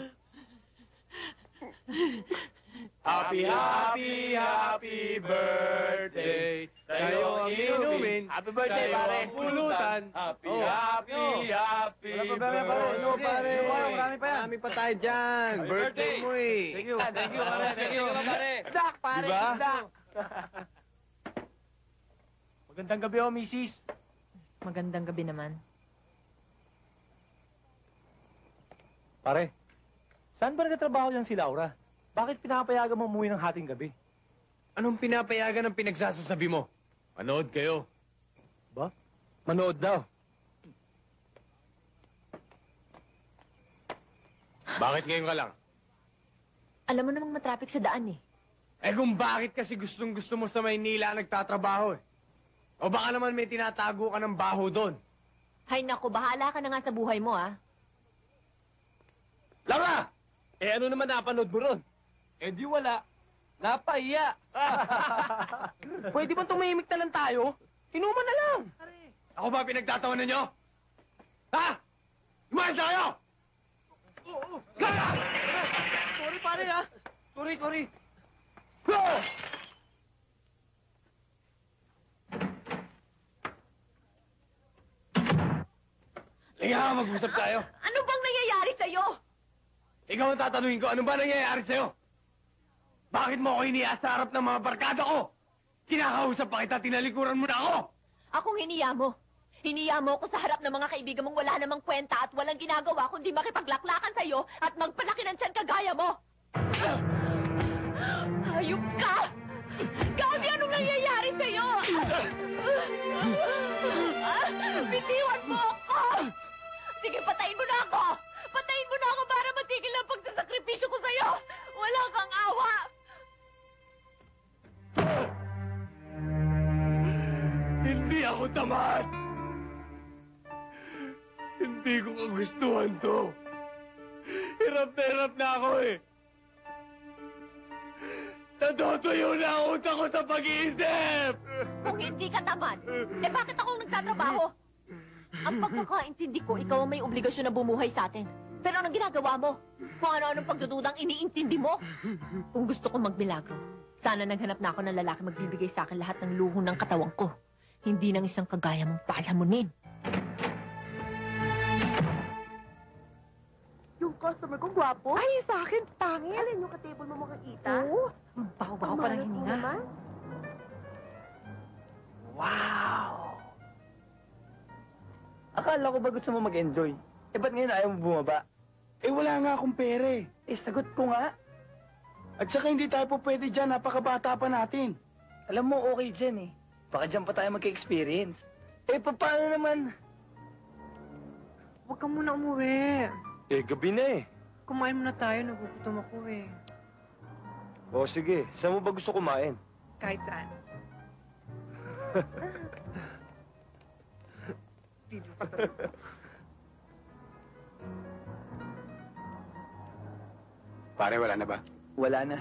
Happy, happy, happy birthday. Sa'yo ang inumin. Happy birthday, sa'yo pare. ang pulutan. Happy, happy, happy birthday. pare. Marami pa yan. Marami pa tayo dyan. Birthday mo eh. Thank you, pare. Thank you, pare. Dak, pare. Diba? Dak. Magandang gabi, oh, misis. Magandang gabi naman. Pare, saan ba nagtatrabaho yan si Laura? Bakit pinapayagan mo umuwi ng hating gabi? Anong pinapayagan ng pinagsasasabi mo? Manood kayo. Ba? Manood daw. Bakit ngayon ka lang? Alam mo namang matraffic sa daan eh. Eh kung bakit kasi gustong-gusto mo sa Maynila nagtatrabaho eh. O baka naman may tinatago ka ng baho doon. Hay naku, bahala ka na nga sa buhay mo ah. Laura! Eh ano naman napanood mo ron? Eh di wala. Napahiya! Pwede bang tumimik na lang tayo? Inuman na lang! Ako ba pinagtatawanan nyo? Ha? Umayos na kayo! Gala! Sorry, pare, ha? Sorry. Liga, mag-usap tayo. Ano bang nangyayari sa'yo? Ikaw ang tatanungin ko, ano ba nangyayari sa'yo? Bakit mo ako inias sa harap ng mga barkada ko? Kinakausap pa kita, tinalikuran mo na ako! Akong hiniya mo. Hiniya mo ako sa harap ng mga kaibigan mong wala namang kwenta at walang ginagawa kundi makipaglaklakan sa'yo at magpalaki ng tiyan kagaya mo. Hayop ka! Gabi, anong nangyayari sa'yo? Bitiwan mo ako! Sige, patayin mo na ako! Patayin mo na ako para matigil ang pagsasakripisyo ko sa'yo! Wala kang awa! Hindi ako tamad! Hindi ko kagustuhan to. Hirap na ako eh. Natutuyo na ang utak ko sa pag-iisip! Kung hindi ka tamad, eh bakit ako nagtatrabaho? Ang pagkakaintindi ko, ikaw ang may obligasyon na bumuhay sa atin. Pero anong ginagawa mo? Kung ano-anong pagdududang iniintindi mo? Kung gusto ko magmilagro, sana naghanap na ako ng lalaki magbibigay sa akin lahat ng luho ng katawan ko. Hindi ng isang kagaya mong palamunin. Yung customer ko, gwapo. Ay, sa akin, pangit. Alin yung katable mo makikita? Oo. Baho-baho pa ng hininga. Wow! Akala ko ba gusto mo mag-enjoy? Eh, ba't ngayon ayaw mo bumaba? Eh, wala nga akong pere. Eh, sagot ko nga. At saka hindi tayo po pwede dyan, napakabata pa natin. Alam mo, okay dyan eh. Baka dyan pa tayo magka-experience. Eh, paano naman? Huwag ka muna umuwi. Eh, gabi na eh. Kumain muna tayo, nagugutom ako eh. O sige, saan mo ba gusto kumain? Kahit saan. Video pa Pare, wala na ba? Wala na.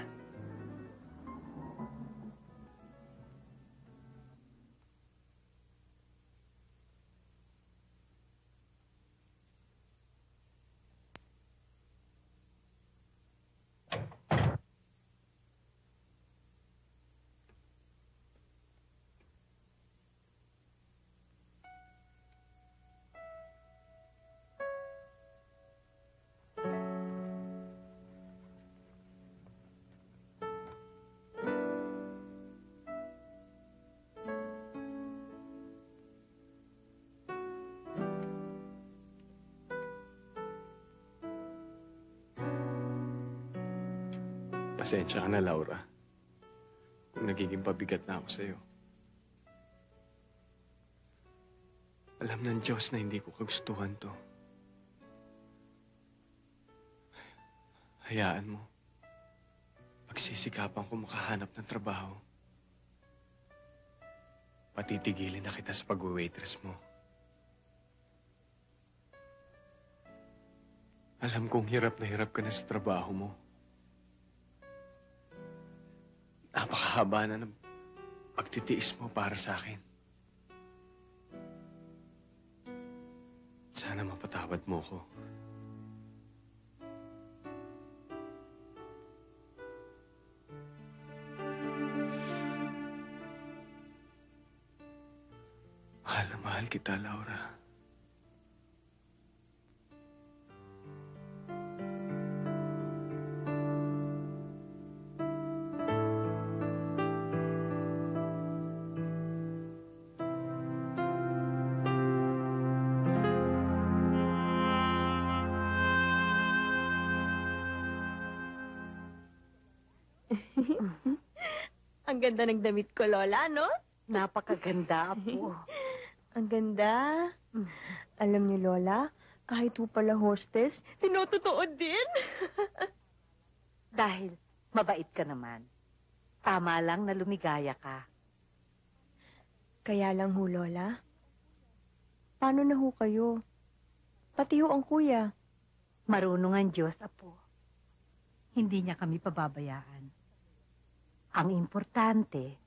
Pasensya ka na, Laura. Kung nagiging pabigat na ako sa'yo. Alam ng Diyos na hindi ko kagustuhan to. Hayaan mo. Pagsisikapan ko makahanap ng trabaho. Patitigilin na kita sa pag-waitress mo. Alam kong hirap na hirap ka na sa trabaho mo. Napakahaba na ng pagtitiis mo para sa akin. Sana mapatawad mo ko. Mahal na mahal kita, Laura. Ang ganda ng damit ko, Lola, no? Napakaganda po. Ang ganda. Alam niyo, Lola, kahit po pala hostess, tinototoo din. Dahil mabait ka naman. Tama lang na lumigaya ka. Kaya lang ho, Lola. Paano na ho kayo? Pati ho ang kuya. Marunong ang Diyos, Apo. Hindi niya kami pababayaan. Ang importante,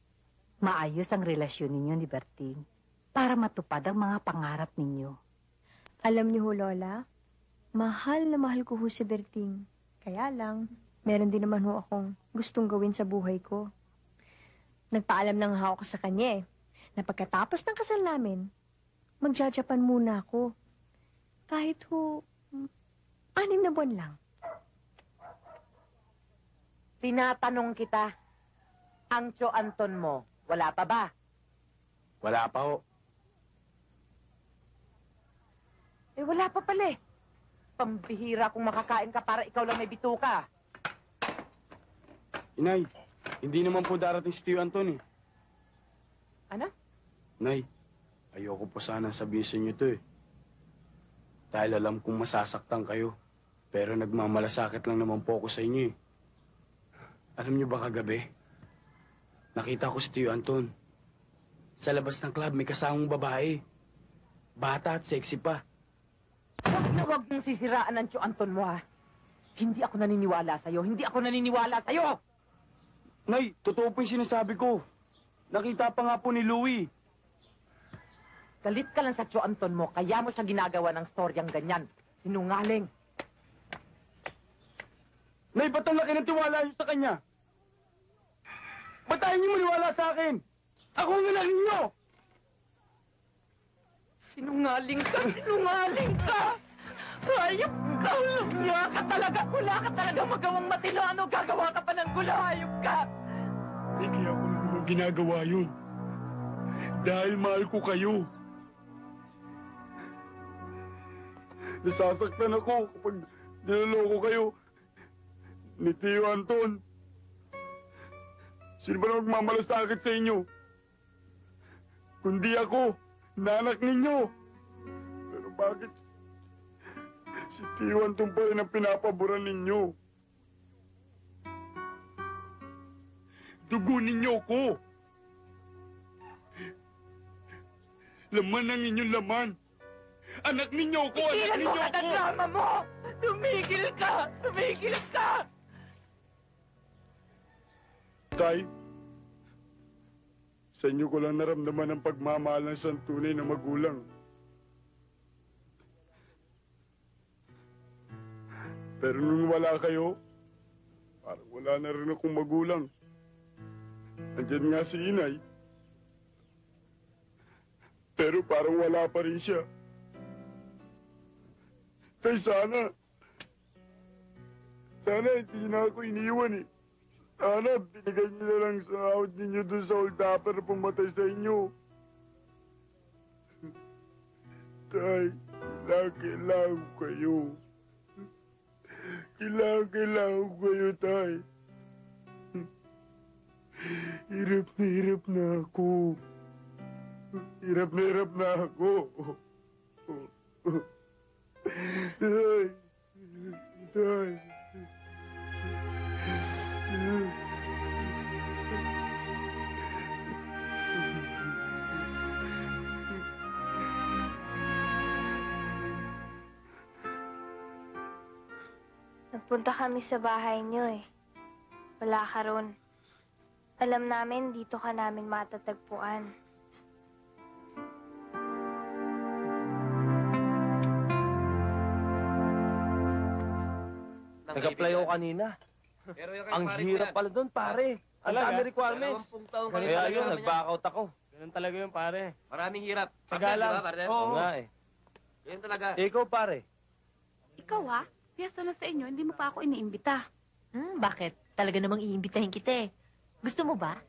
maayos ang relasyon ninyo ni Berting para matupad ang mga pangarap ninyo. Alam niyo ho, Lola, mahal na mahal ko ho si Berting. Kaya lang, meron din naman ho akong gustong gawin sa buhay ko. Nagpaalam na nga ako sa kanya na pagkatapos ng kasal namin, magja-Japan muna ako. Kahit ho, 6 na buwan lang. Tinatanong kita, ang Tio Anton mo, wala pa ba? Wala pa ho. Wala pa pala eh. Pambihira kung makakain ka para ikaw lang may bituka. Inay, hindi naman po darating si Tio Anton eh. Ano? Nay, ayoko po sana sabihin sa inyo to eh. Dahil alam kong masasaktan kayo. Pero nagmamalasakit lang naman po ako sa inyo eh. Alam niyo ba kagabi? Nakita ko si Tio Anton. Sa labas ng club may kasamang babae. Bata at sexy pa. Huwag na huwag mong sisiraan ang Tio Anton mo ha. Hindi ako naniniwala sa'yo. Hindi ako naniniwala sa'yo! Nay, totoo po yung sinasabi ko. Nakita pa nga po ni Louie. Galit ka lang sa Tio Anton mo, kaya mo siya ginagawa ng storyang ganyan. Sinungaling. Nay, ba't ang laki ng tiwala niyo sa kanya? Ba't tayo niyo maniwala sa akin? Ako ang anak ninyo! Sinungaling ka! Sinungaling ka! Hayop ka! Wala ka talaga! Wala ka talaga magawang matino! Ano gagawa ka pa ng gulo? Hayop ka! Eh, kaya ko naman ginagawa yun. Dahil mahal ko kayo. Nasasaktan ako kapag niloloko kayo ni Tio Anton. Sino ba na magmamalasakit sa inyo? Kundi ako, nanak ninyo. Pero bakit si Tio Anton pa rin ang pinapaboran ninyo? Dugo ninyo ko. Laman ang inyong laman. Anak ninyo ko, anak ninyo ko. Tigilan mo ka drama mo! Tumigil ka! Tumigil ka! Tay, sa inyo ko lang naramdaman ang pagmamahal ng isang tunay na magulang. Pero nung wala kayo, parang wala na rin akong magulang. Nandiyan nga si Inay. Pero parang wala pa rin siya. Tay, sana hindi na ako iniwan eh. Sana binigay niyo na lang sa out ninyo dun sa old tapper na pumatay sa inyo. Tay, kailangan ko kayo. Kailangan ko kayo, Tay. Hirap na ako. Hirap na ako. Tay. Nagpunta kami sa bahay niyo eh. Wala ka ron. Alam namin dito ka namin matatagpuan. Nag-apply ako kanina. Ang hirap pala doon, pare. Ang dami requirements. Kaya yun, nag-backout ako. Ganun talaga yun, pare. Maraming hirap. Tagalang. Oo nga eh. Yan talaga. Ikaw, pare. Ikaw ha? Piyesta na sa inyo, hindi mo pa ako iniimbita. Bakit? Talaga namang iimbitahin kita eh. Gusto mo ba?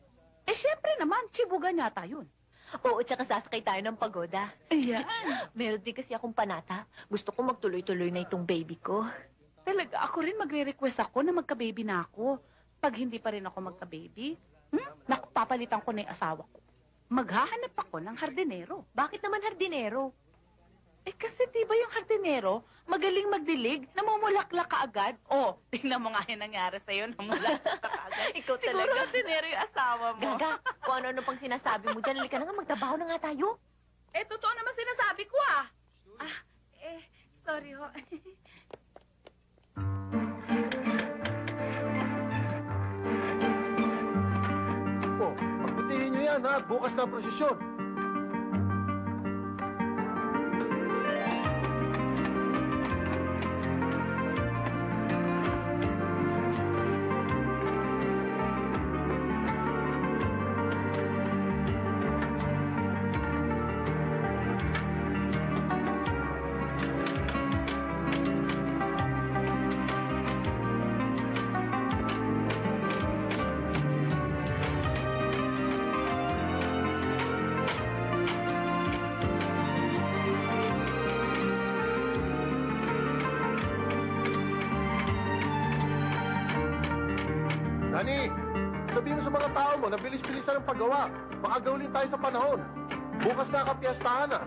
Eh, syempre naman, chibugan yata yun. Oo, tsaka sasakay tayo ng pagoda. Ayan. Meron din kasi akong panata. Gusto ko magtuloy-tuloy na itong baby ko. Talaga, ako rin magre-request ako na magka-baby na ako. Pag hindi pa rin ako magka-baby, naku, papalitan ko na yung asawa ko. Maghahanap ako ng hardinero. Bakit naman hardinero? Eh kasi di ba yung hardinero, magaling magdilig, namumulaklak ka agad? Oh, tingnan mo nga yung nangyari sa'yo, namulaklak ka agad. Ikaw talaga. Siguro hardinero yung asawa mo. Gaga, kung ano-ano pang sinasabi mo dyan, halika na nga, magtrabaho na nga tayo. Eh, totoo naman sinasabi ko ah. Sorry ho. na at bukas na ang prosesyon. Nani, sabihin mo sa mga tao mo na bilis-bilisan ang paggawa. Baka gawin tayo sa panahon. Bukas na kapiyastahan na.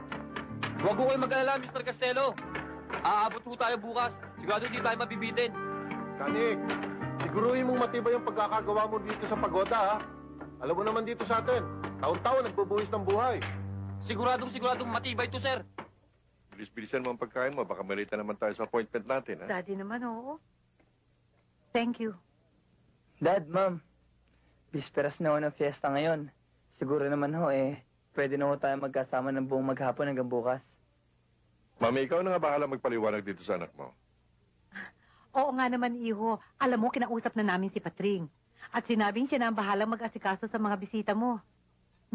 Huwag ko kayo mag-alala, Mr. Castello. Aabot ho tayo bukas. Sigurado hindi tayo mabibitin. Kanik, siguruhin mong matibay yung pagkakagawa mo dito sa pagoda, ha? Alam mo naman dito sa atin, taon-taon nagbubuhis ng buhay. Siguradong matibay to, sir. Bilis-bilisan mo ang pagkain mo. Baka malita naman tayo sa appointment natin, ha? Daddy naman, oo. Thank you. Dad, Ma'am, bisperas na ho ng fiesta ngayon. Siguro naman ho, pwede na ho tayo magkasama ng buong maghapon hanggang bukas. Mami, ikaw na nga bahala magpaliwanag dito sa anak mo. Oo nga naman, Iho. Alam mo, kinausap na namin si Patring. At sinabing siya na ang bahalang mag-asikaso sa mga bisita mo.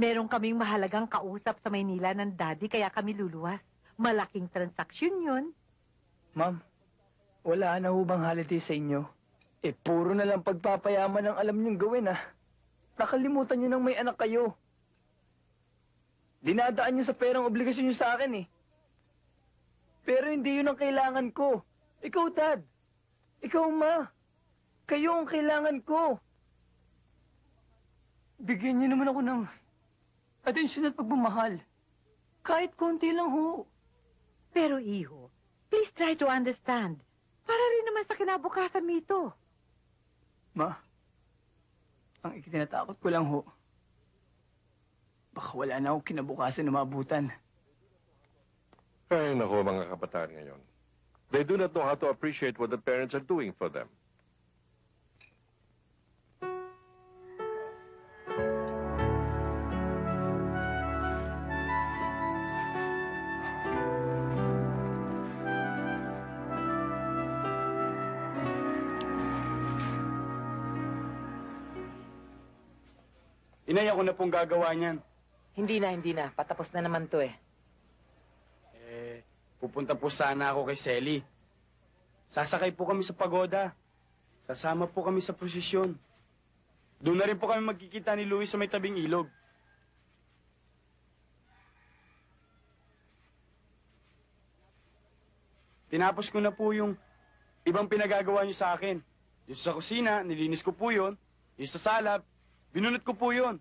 Meron kaming mahalagang kausap sa Maynila ng daddy, kaya kami luluwas. Malaking transaksyon yun. Ma'am, wala na ho bang holiday sa inyo? Puro na lang pagpapayaman ang alam niyong gawin, ah. Nakalimutan niyo nang may anak kayo. Dinadaan niyo sa perang obligasyon niyo sa akin, eh. Pero hindi yun ang kailangan ko. Ikaw, Dad. Ikaw, Ma. Kayo ang kailangan ko. Bigyan niyo naman ako ng atensyon at pagmamahal. Kahit konti lang ho. Pero, Iho, please try to understand. Para rin naman sa kinabukasan mo ito. Ma, ang ikitinatakot ko lang ho, baka wala na akong kinabukasan na maabutan. Ay, naku, mga kabataan ngayon. They do not know how to appreciate what the parents are doing for them. Inay, ako na pong gagawa niyan. Hindi na. Patapos na naman to, eh. Pupunta po sana ako kay Selly. Sasakay po kami sa pagoda. Sasama po kami sa prosesyon. Doon na rin po kami magkikita ni Louie sa may tabing ilog. Tinapos ko na po yung ibang pinagagawa niyo sa akin. Yung sa kusina, nilinis ko po yun. Yung sa salab, binunot ko po yun.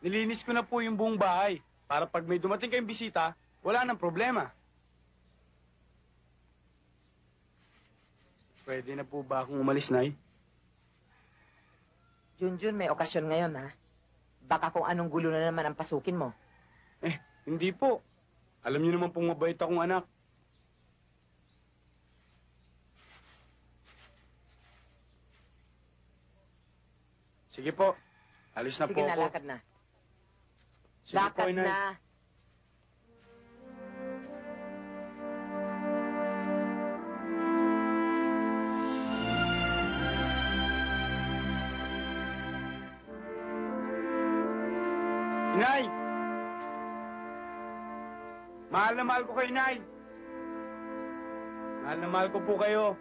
Nilinis ko na po yung buong bahay. Para pag may dumating kayong bisita, wala nang problema. Pwede na po ba akong umalis, Nay? Junjun, may okasyon ngayon, ha? Baka kung anong gulo na naman ang pasukin mo. Hindi po. Alam niyo naman pong mabait akong anak. Sige po. Alis na Sige po na, ako. lakad na. Sige po, Lakad Inay. na. Inay! Mahal na mahal ko kayo, Inay. Mahal na mahal ko po kayo.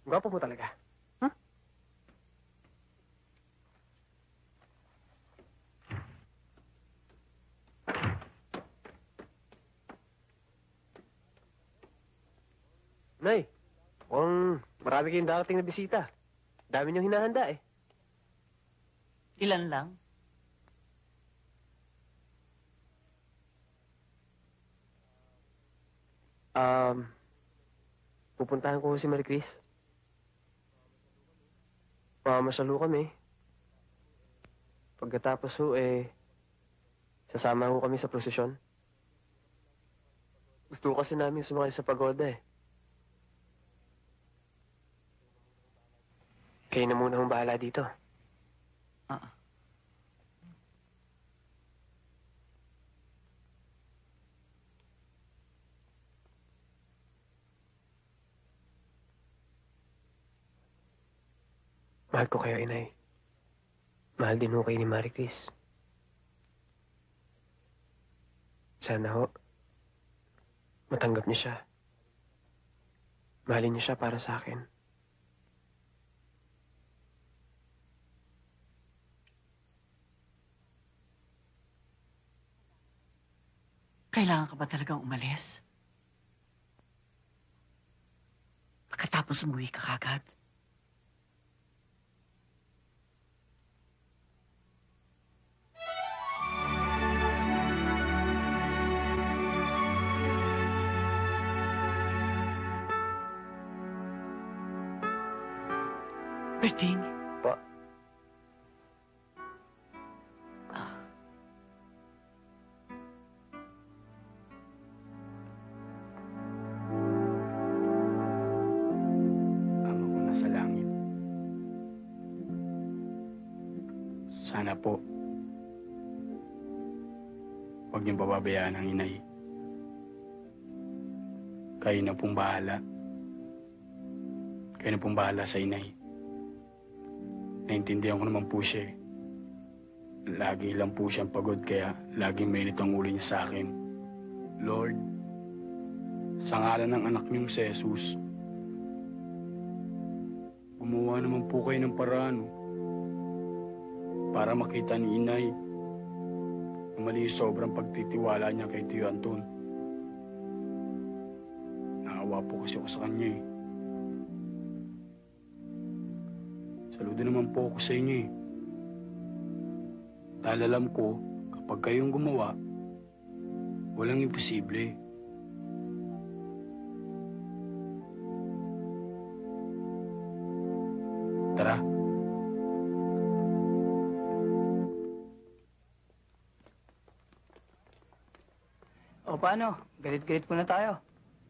Gwapo mo talaga. Nay, mukhang marami kayong darating na bisita. Dami niyong hinahanda, eh. Ilan lang? Pupuntahan ko si Marie Chris. Mamamasalo kami. Pagkatapos ho, sasama ho kami sa prosesyon. Gusto ko kasi namin sumakay sa pagoda eh. Kayo na muna hong bahala dito. Mahal ko kayo, Inay. Mahal din ho kayo ni Marie Chris. Sana ho, matanggap niyo siya. Mahalin niyo siya para sa akin. Kailangan ka ba talagang umalis? Pagkatapos umuwi ka kagad? Berting? Pa? Ama ko nasa langit. Sana po, huwag niyong pababayaan ang inay. Kayo na pong bahala. Kayo na pong bahala sa inay. Naintindihan ko naman po siya eh. Lagi lang po siyang pagod kaya laging mainit ang ulo niya sa akin. Lord, sa ngalan ng anak niyong si Jesus, gumawa naman po kayo ng paraan para makita ni Inay na mali yung sobrang pagtitiwala niya kay Tio Anton. Naawa po kasi ako sa kanya eh. Saludo naman po ako sa inyo eh. Dahil alam ko, kapag kayong gumawa, walang imposible. Tara. O paano? Galit-galit muna tayo.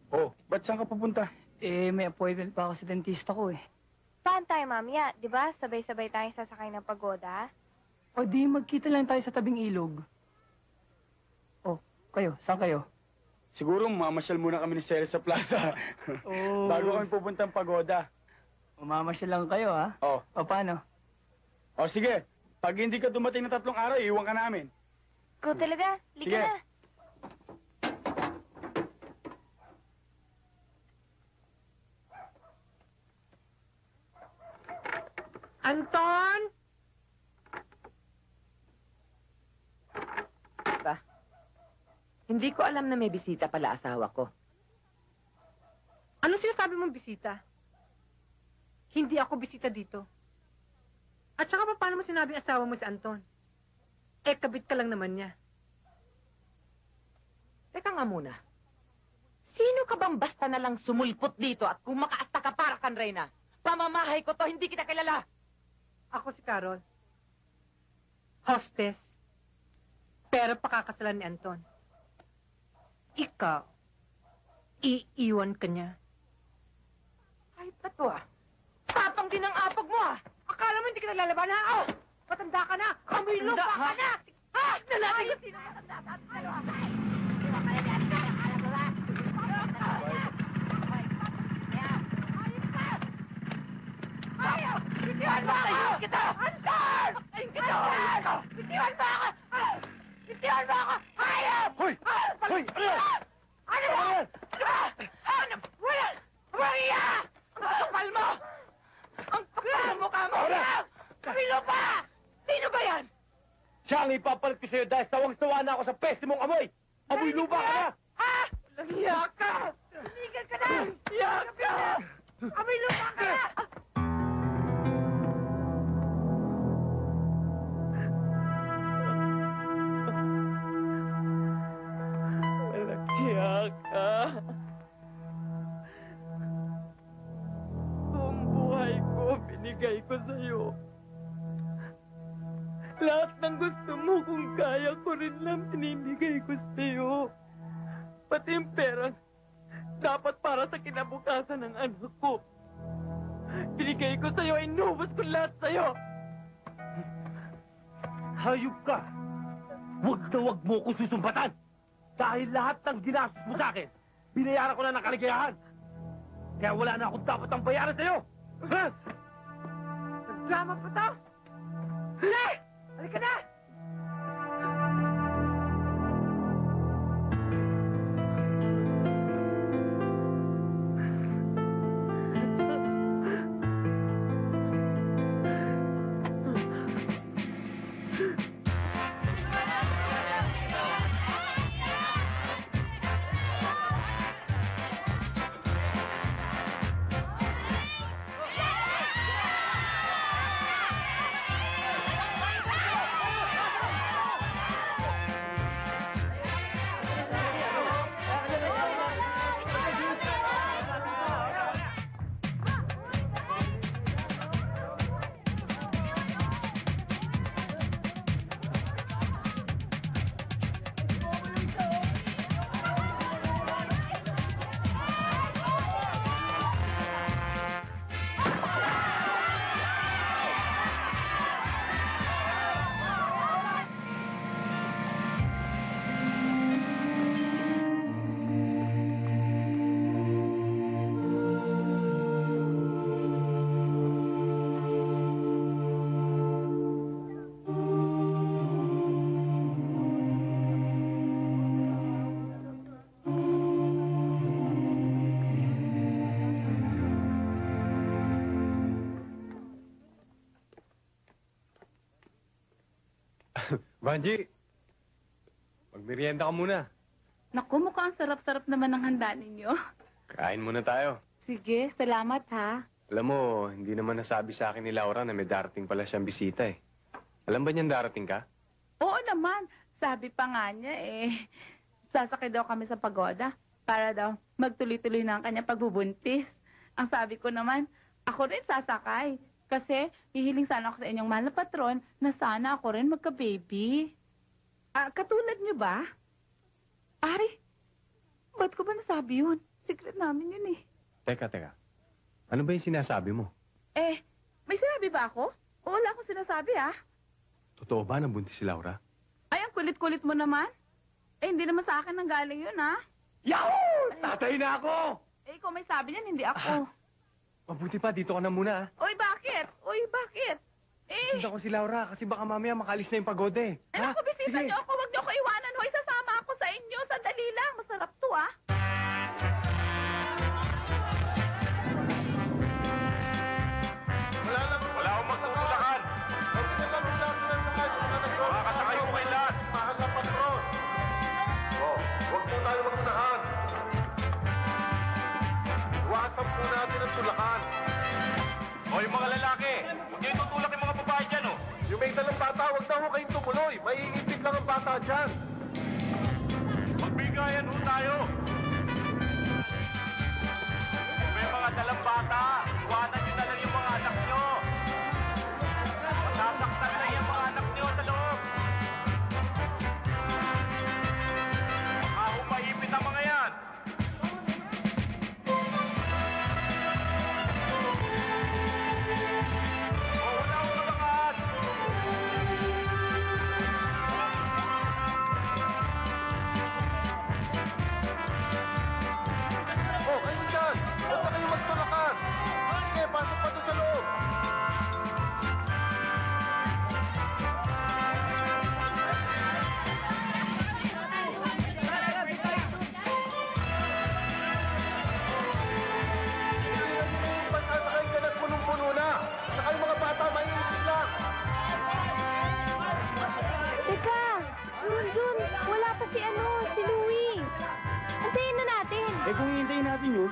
Oh, ba't saan ka pupunta? May appointment pa ako sa dentista ko eh. Saan tayo, mamaya? Di ba? Sabay-sabay tayong sasakay ng pagoda. O di magkita lang tayo sa tabing ilog. O, kayo, saan kayo? Siguro mamasyal muna kami ni Ceres sa plaza. Oh. Bago kami pupuntang pagoda. Umamasyal lang kayo, ha? Oh. O paano? O sige, pag hindi ka dumating na 3 araw, iwan ka namin. Ikaw talaga? Liga Sige. na. Anton! Ba? Hindi ko alam na may bisita pala asawa ko. Anong sinasabi mong bisita? Hindi ako bisita dito. At saka pa, paano mo sinabing asawa mo si Anton? Kabit ka lang naman niya. Teka nga muna. Sino ka bang basta na lang sumulpot dito at kung makaasta ka para kan Reyna? Pamamahay ko to, hindi kita kilala. Ako si Carol. Hostess. Pero pakakasalan ni Anton. Ikaw, iiwan ka niya. Ay, pato ah. Tapang din ang apag mo ah. Akala mo hindi kita lalaban ha? Oh! Matanda ka na! Amoy lupa ka na! Ha? Nalabi ko sino yung ayaw! Bitiwan mo ako! Kita! Anton! Anton! Bitiwan mo ako! Bitiwan mo ako! Ayaw! Hoy! Hoy! Ano yan? Ano ba? Ano? Wala! Maria! Ang kapal mo! Ang kapal ng mukha mo! Kamilo pa! Sino ba yan? Siya ang ipapalit ko sa'yo dahil sawang-sawa na ako sa peste mong amoy! Amoy lupa ka na! Ha? Lahiya ka! Tumigil ka na! Lahiya ka! Amoy lupa ka na! Lahiya ka! Buong buhay ko, binigay ko sa'yo. Lahat ng gusto mo kung kaya ko rin lang pinibigay ko sa'yo. Pati yung pera, dapat para sa kinabukasan ng anak ko. Binigay ko sa'yo, inubos ko lahat sa'yo. Hayop ka! Huwag na huwag mo ko susumbatan! Dahil lahat ng ginastos mo sa akin, binayaran ko na ng kaligayahan. Kaya wala na akong dapat ang bayaran sa'yo! Ha? Nagdrama pa to? Huli! Halika na! Banji, magmerienda ka muna. Naku, mukhang sarap-sarap naman ang handa ninyo. Kain muna tayo. Sige, salamat ha. Alam mo, hindi naman nasabi sa akin ni Laura na may darating pala siyang bisita eh. Alam ba niyang darating ka? Oo naman. Sabi pa nga niya sasakay daw kami sa pagoda para daw magtuloy-tuloy na ang kanyang pagbubuntis. Ang sabi ko naman, ako rin sasakay. Kasi hihiling sana ako sa inyong mahal na patron na sana ako rin magka-baby. Katulad niyo ba? Ay, ba't ko ba nasabi yun? Secret namin yun eh. Teka. Ano ba yung sinasabi mo? May sinabi ba ako? O wala akong sinasabi Totoo ba nabuntis si Laura? Ay, ang kulit-kulit mo naman. Hindi naman sa akin nang galing yun Yahoo! Tatay na ako! Ikaw may sabi niyan, hindi ako. Mabuti pa, dito ka na muna Uy, bakit? Punta ko si Laura kasi baka mamaya makalis na yung pagode. Naku, bisita niyo ako. Huwag niyo ako iwanan. Hoy, sasama ako sa inyo. Sandali lang. Masarap to, Wala akong magtutulakan. Makakasakay ko kayo lahat. Mahal na patron. Huwag po tayo magtunahan. Iwasan po natin ang tulakan. O yung mga lalaki, huwag niyo itutulak yung mga babae dyan, Yung may dalang bata, huwag na ho kayong tumuloy. Maiipit lang ang bata dyan. Magbigayan ho tayo. Kung may mga dalang bata, iwanan niyo na lang yung mga anak niyo. Masasaktan na yung mga anak niyo sa loob. Maipit ang mga yan. Kayo dyan! Huwag na kayo magtulakan! Sige, pasok pa doon sa loob! Pagkakay ka na't punong-puno na! Saka yung mga bata, maiisip lang! Teka! Jun, wala pa si Louie. Antayin na natin. Kung hihintayin natin yun,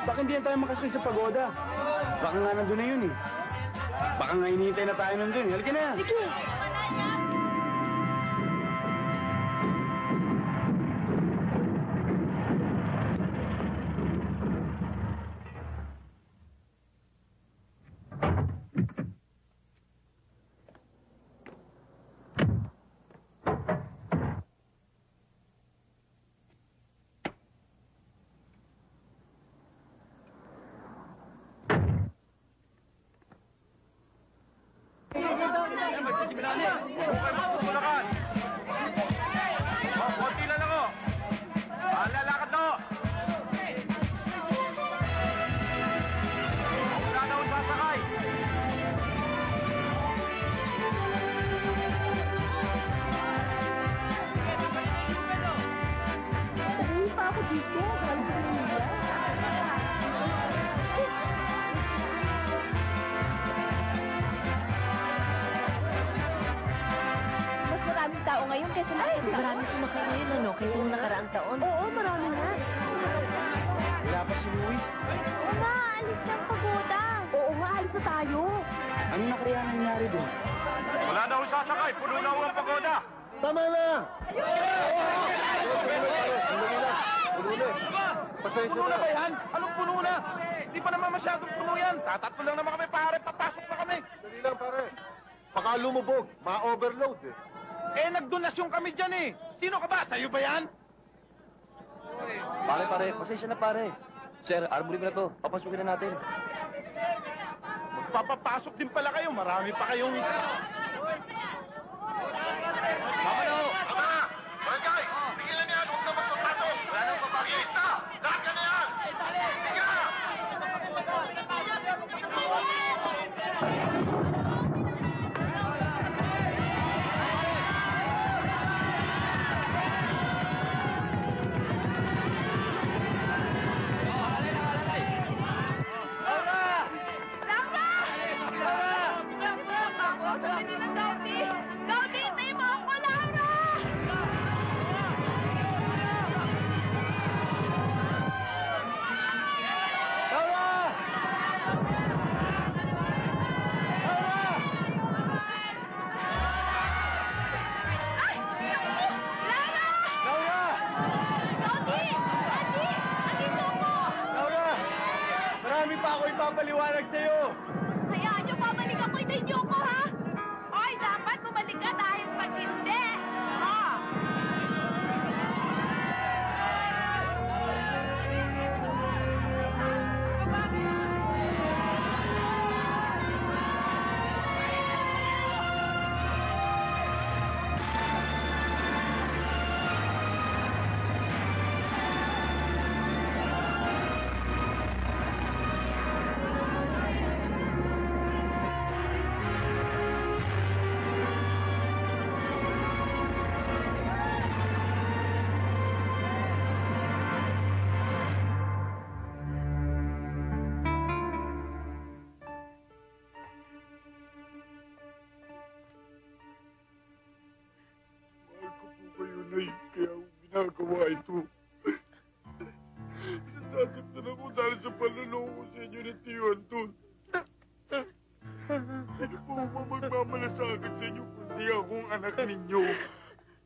baka hindi na tayo makasakay sa pagoda. Baka nga nandun na yun Baka nga hinihintay na tayo nandun. Halika na! Sige. magsisimula na. Huwag kayo magtutulakan. Konti lang ako. Lalakad na ako. Wala na akong sasakay. Uuwi pa ako dito. Mas maraming tao ngayon kaysa noong taon. Maraming sumakay ngayon, ano, kaysa noong nakaraang taon. Oo, marami nga. Wala pa si Louie. Oo nga, alis ng pagoda. Oo nga, alis na tayo. Ano na kaya nangyari doon? Wala na akong sasakay. Puno na ang pagoda. Tama na! Pasensya Puno na ba yan? Anong puno na? Hindi pa naman masyadong puno yan. Tatatlo lang naman kami, pare. Papasok na kami. Dali lang, pare. Baka lumubog. Ma-overload eh. Nagdonasyon kami dyan eh. Sino ka ba? Sa'yo ba yan? Pare, pasensya na pare. Sir, armory mo na to. Papasukin na natin. Magpapapasok din pala kayo. Marami pa kayong... Mama na ho! Mama! Barangay! Tigilan niyan! Huwag na magpapasok! Wala nang papakista! Lahat ka na yan! Sige na! Marami pa ako ipapaliwanag sa'yo! Hayaan niyo, babalik ako. Hintayin niyo ako, ha? Oy, dapat bumalik ka dahil pag hindi, Kaya ako ginagawa ito. Nasasaktan ako dahil sa panloloko sa inyo ni Tio Anton. Sino po ba magmamalasakit sa inyo kundi akong anak ninyo?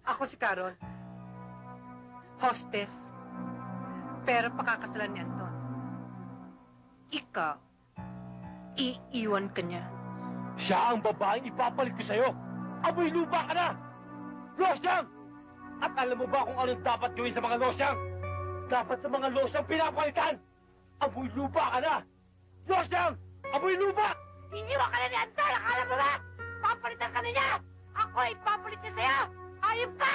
Ako si Carol. Hostess. Pero pakakasalan ni Anton. Ikaw, iiwan ka niya. Siya ang babaeng ipapalit ko sa'yo. Amoy lupa ka na! Losyang! At alam mo ba kung anong dapat gawin sa mga losyang? Dapat sa mga losyang pinapalitan! Amoy lupa ka na! Losyang! Amoy lupa! iniwan ka na ni Anton! Akala mo ba? Papalitan ka na niya! Ako ipapalit niya sa'yo! Ayop ka!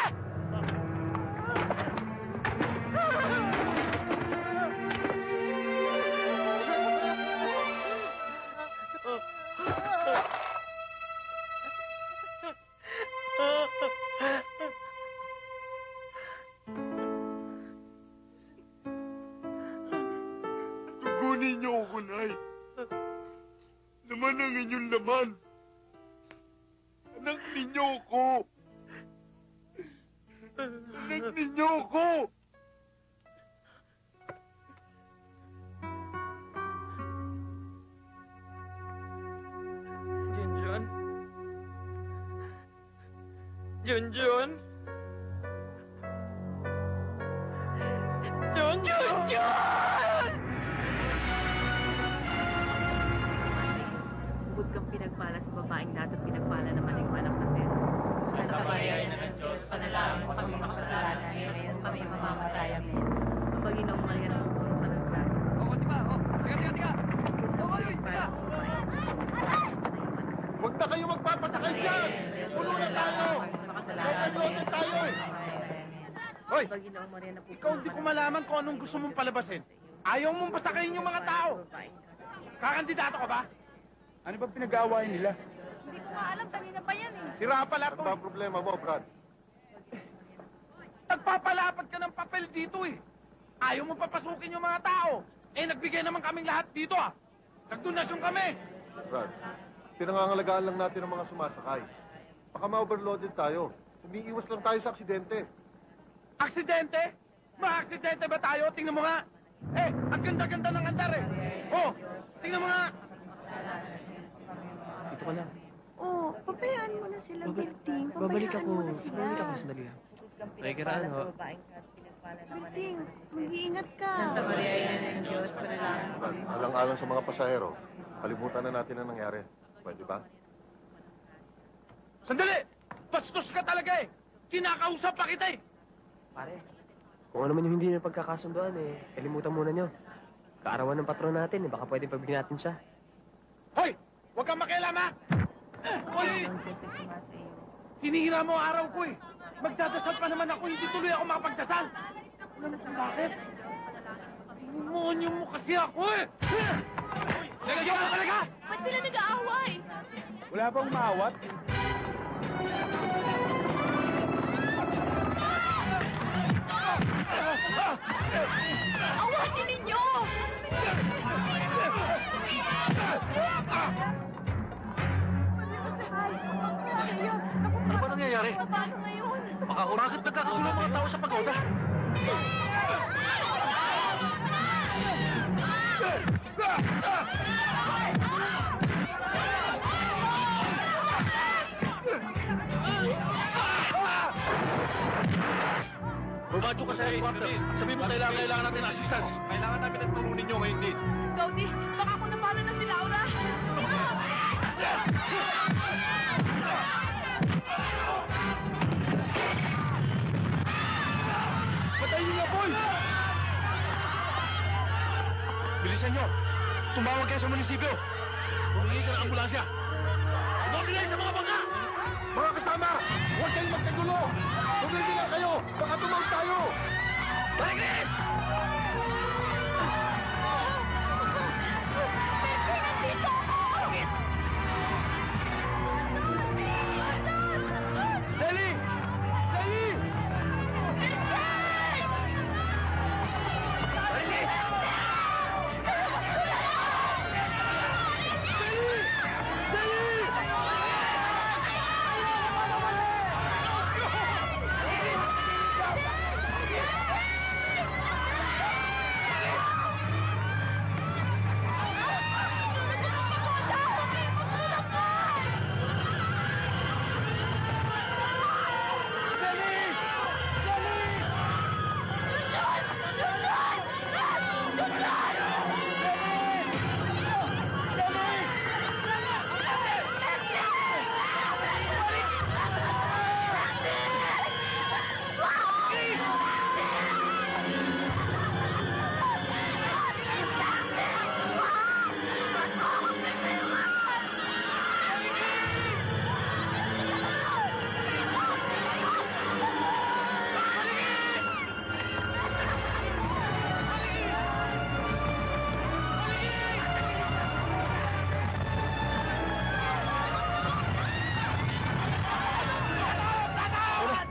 Tugunin niyo ako, Nay. Laman ang inyong laman. Anak ninyo ko. Anak ninyo ko. Junjun? Junjun? Junjun! Bukod kang pinagpala sa babaeng lahat at pinagpala naman ang anak ng Diyos. Santa Maria, Ina ng Diyos, panalangin mo kami makasalanan, ngayon kami mamamatay. Amen. Ang Panginoong Maria ng Puro pa ng Grasya. Tiga! Huwag na kayo magpapasakay dyan! Puno na tayo! Loaded tayo eh! Hoy! Ikaw hindi ko malaman kung anong gusto mong palabasin. Ayaw mong pasakayin yung mga tao. Kakandidato ka ba? Ano ba pinag-aawayan nila? Hindi ko alam, kanina pa yan eh. Sira pala Ano to. ba ang problema mo, Brad? Nagpapalapad ka ng papel dito eh. Ayaw mo papasukin yung mga tao. Eh, nagbigay naman kaming lahat dito ah. Nagdonasyon kami. Brad, pinangangalagaan lang natin ang mga sumasakay. Baka ma-overloaded tayo. Umiiwas lang tayo sa aksidente. Aksidente? Ma-aksidente ba tayo? Tingnan mo nga. Eh, ang ganda-ganda ng andar eh. Oh, tingnan mo nga. Dito ka lang. Oh, pabayaan mo na sila, Berting. Babalik Pabayaan ako. mo na sila. Babalik ako sandali lang. Nakikiraan ho. Berting, mag-iingat ka. Brad, alang-alang sa mga pasahero, kalimutan na natin ang nangyari. Pwede ba? Sandali! Bastos ka talaga eh! Kinakausap pa kita eh! Pare, kung ano man yung hindi na pagkakasunduan eh, kalimutan muna nyo. Kaarawan ng patron natin eh, baka pwede pagbigyan natin siya. Hoy! Huwag kang makialam ha! Hoy! Sinira mo ang araw ko eh! Magdadasal pa naman ako, hindi tuloy ako makapagdasal! Bakit? Sinumonyo mo kasi ako eh! Nagagawa ka talaga! Ba't sila nag-aaway? Wala bang maawat? Awatin ninyo! Ano ba nangyayari? Paano ngayon? Bakit nagkakagulo ang mga tao sa pagoda? Rumadyo ka sa headquarters. Sabihin mo kailangan natin ng assistance. Kailangan namin ng tulong ninyo ngayon din. Gaudi, baka ako napala na si Laura. Patayin niyo, Paul! Bilisan nyo! Tumawag kayo sa munisipyo! Humingi ka ng ambulansya! Umabilis sa mga bangka! Mga kasama, huwag kayong magkagulo! Tumigil lang kayo! Baka tumawag tayo! Maliglis! Sally! Sally!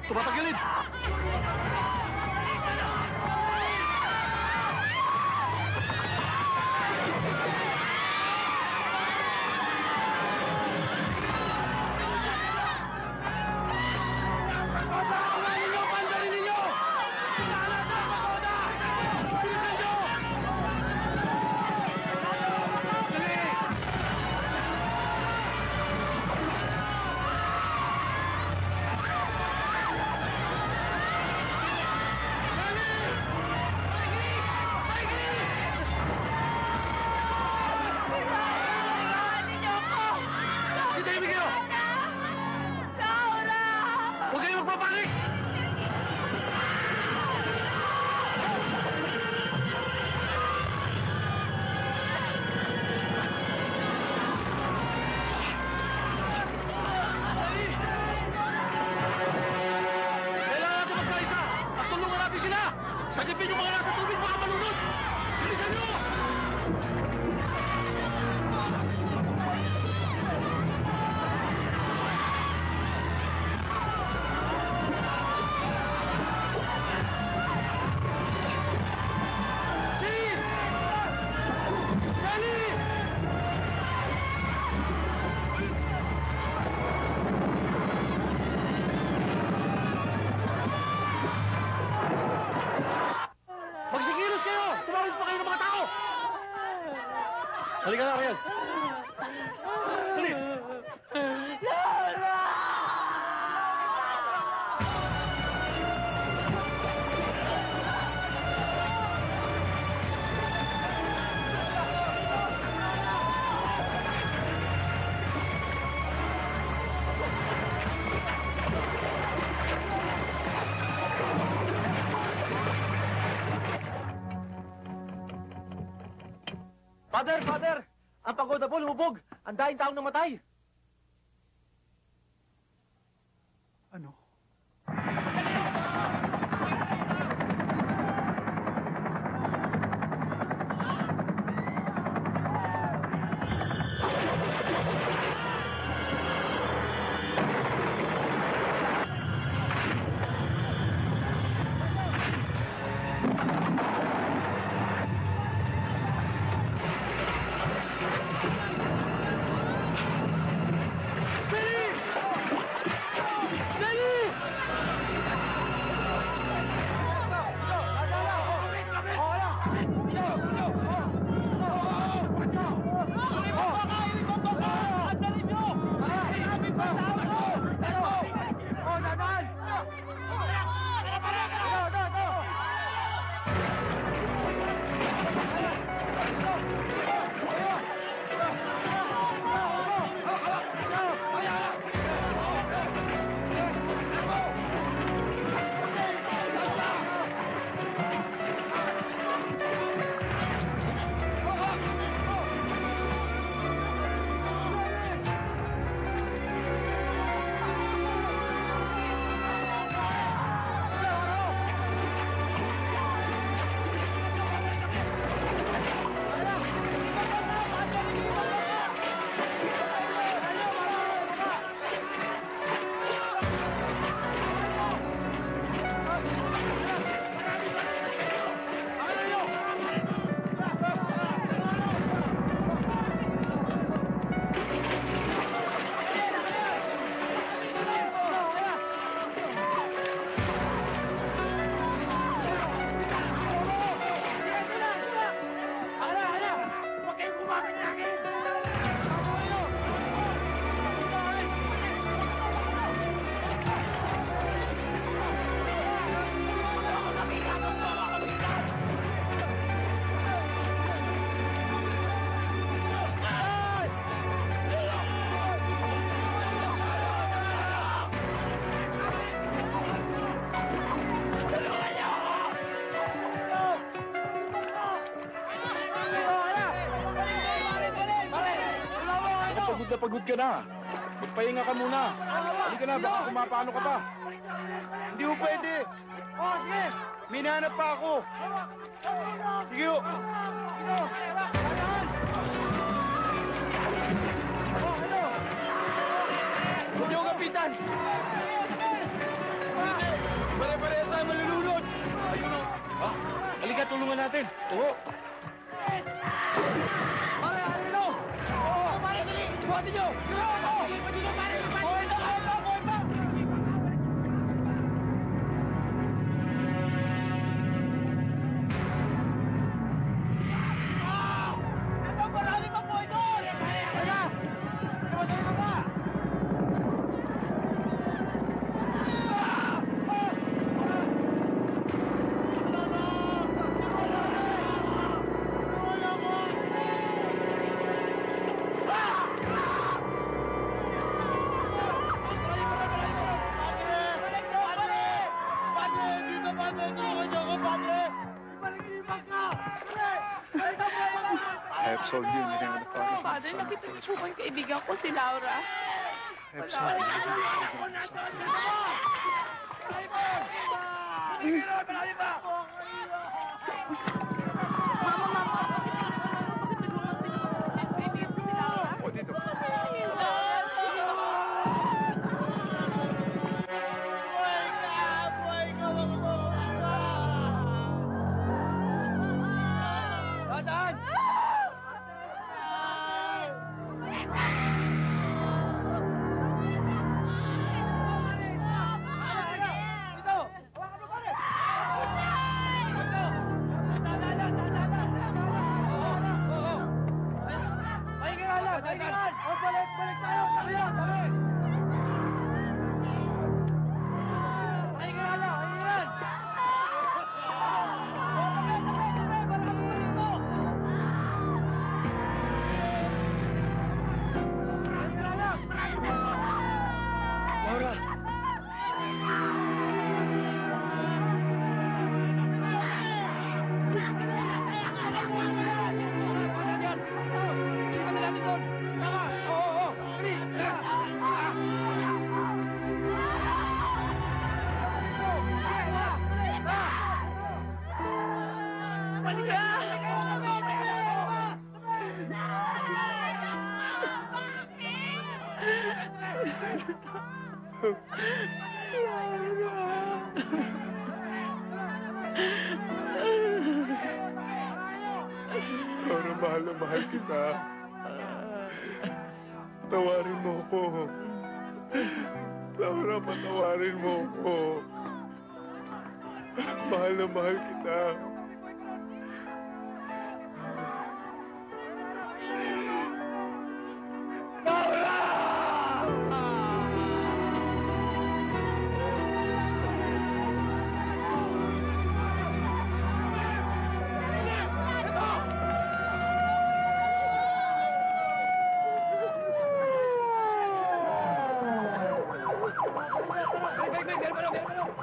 Tumatagilid! Silipin yung mga nasa tubig, mga malunod! Bilisan nyo! Magsikilos kayo! Tumawag pa kayo ng mga tao! Halika na, Ariel! Dali! Father! Father! Ang pagoda po lumubog! Ang daing taong namatay! Ano? Pagod ka na. Magpahinga ka muna. Halika na, baka kumapano ka pa. Hindi mo pwede. Oh, sige! May nahanap pa ako. Sige ho. Huwag niyo kapitan! Pare-pareha tayo malulunod! Ayun o! Halika, tulungan natin. Oo. Pare, ano? Oo! Pare, dali! Buhatin niyo! Dali, pare! Buhay na! Buhay pa! Marami pa po ito! Halika! Tumatay ka pa! I have solved you in the name of the Father. Father, nakita niyo po ba yung kaibigan ko, si Laura? I have solved you in the name of the Father. Marami pa! Laura, mahal na mahal kita. Tawarin mo ko. Laura, patawarin mo ko. Mahal na mahal kita.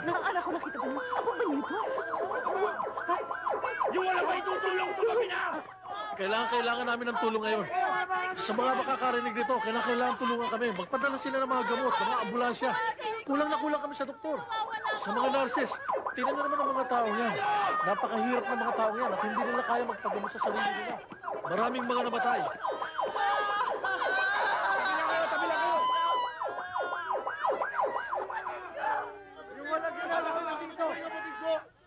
Nakakala ko nakita ba mo? Ako ba nito? Yung wala ba itutulong, tumabi na! Kailangan namin ng tulong ngayon. Sa mga makakarinig nito, kailangan tulungan kami. Magpadala sila ng mga gamot, mga ambulansya. Kulang na kulang kami sa doktor. Sa mga nurses, tingnan nyo naman ang mga tao yan. Napakahirap ng mga tao yan at hindi nila kaya magpagamot sa sarili nila. Maraming mga namatay. Tabi lang kayo! Yung walang kinalaman dito!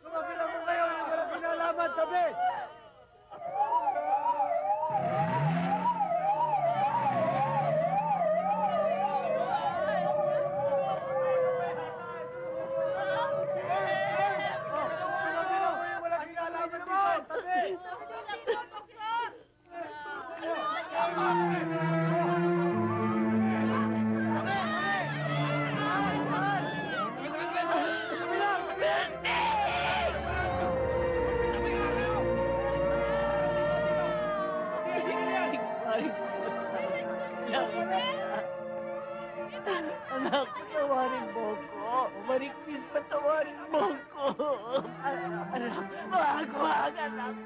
Tumabi lang mo kayo! Yung walang kinalaman! Tabi! Anak, patawarin mo ko. Marikis, patawarin mo ko. Anak, wag, anak.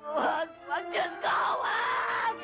Wag, Diyos ko, wag!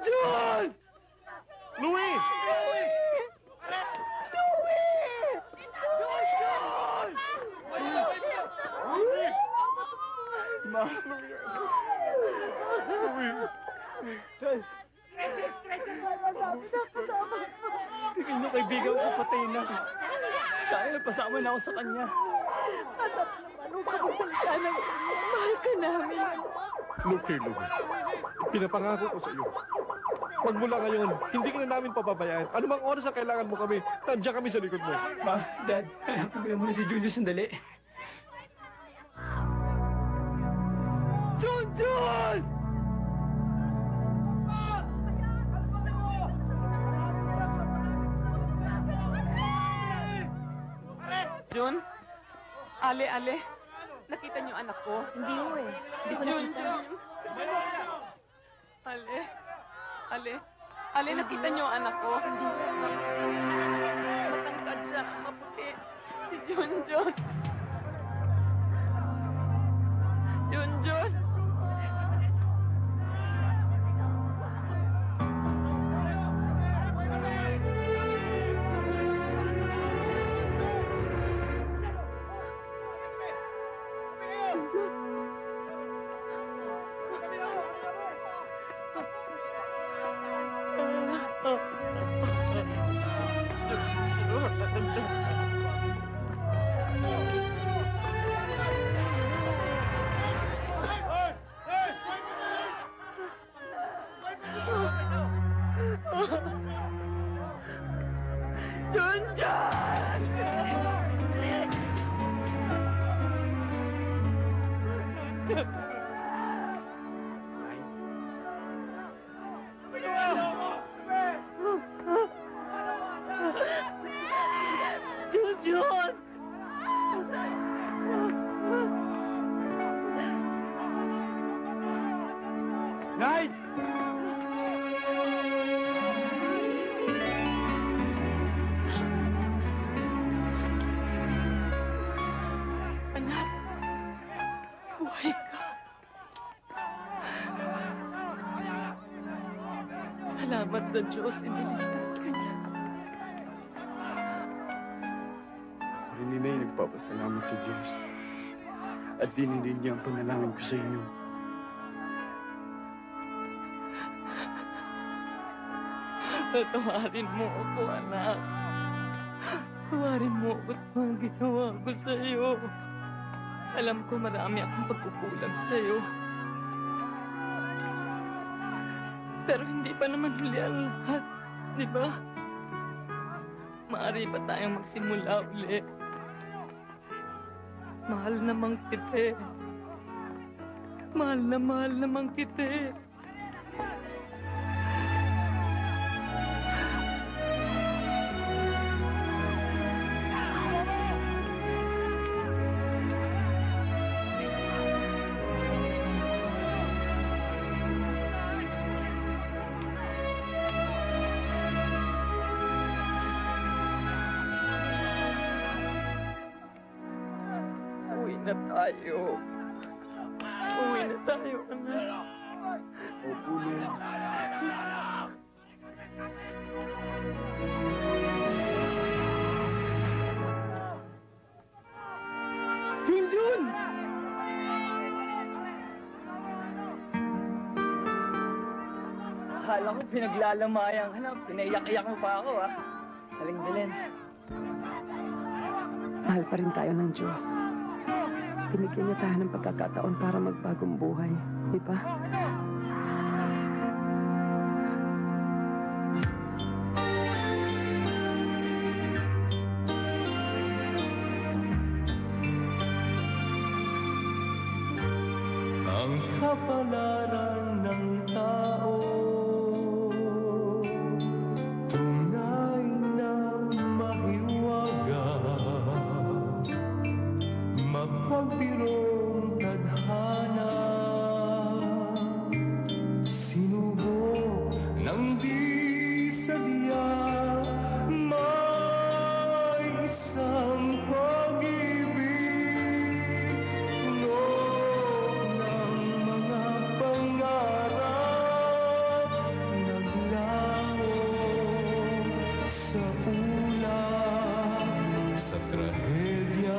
John! Louie! Tingin nyo kaibigan ko patay na. Dahil nagpasama na ako sa kanya. Anak naman, huwag ka magsalita ng mahal ka namin. Luke, pinapangako ko sa iyo. Pag mula ngayon, hindi ka na namin papabayaan. Ano mang oras ang kailangan mo kami, nandiyan kami sa likod mo. Ma, Dad, tignan mo na si Julius sandali. John! Jun? Ale. Nakita niyo anak ko? Hindi ko eh. Hindi ko Jun, nakita. Jun. Ale, nakita niyo anak ko? Hindi. Matangkad siya, maputi. Si Jun. Jun. Salamat sa Diyos, iniligtas ka niya. Rin ni Nay, nagpapasalamat sa Diyos. At dinilin niya ang panalangin ko sa inyo. Patawarin mo ako, anak. Patawarin mo ako sa mga ginawa ko sa'yo. Alam ko marami akong pagkukulang sa'yo. Pero hindi pa naman huli ang lahat, di ba? Maaari pa tayong magsimula uli. Mahal namang kita. Mahal namang kita. Uwi na tayo, anak. Opo, Nay. Junjun! Akala ko pinaglalamayan ka na. Pinaiyak-iyak mo pa ako, ah. Aling Belen. Mahal pa rin tayo ng Diyos. Binigyan niya tayo ng pagkakataon para magbagong buhay. Di ba? Ang kapalaran ng tao tunay na mahiwaga, mapagpirong tadhana, sinubok ng di sadya, may isang pag-ibig, pangarap naglaho sa ulap, sa trahedyang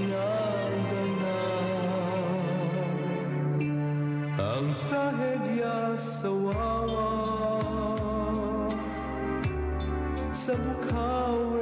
naganap. Ang trahedya sa wawa, sa bukhaw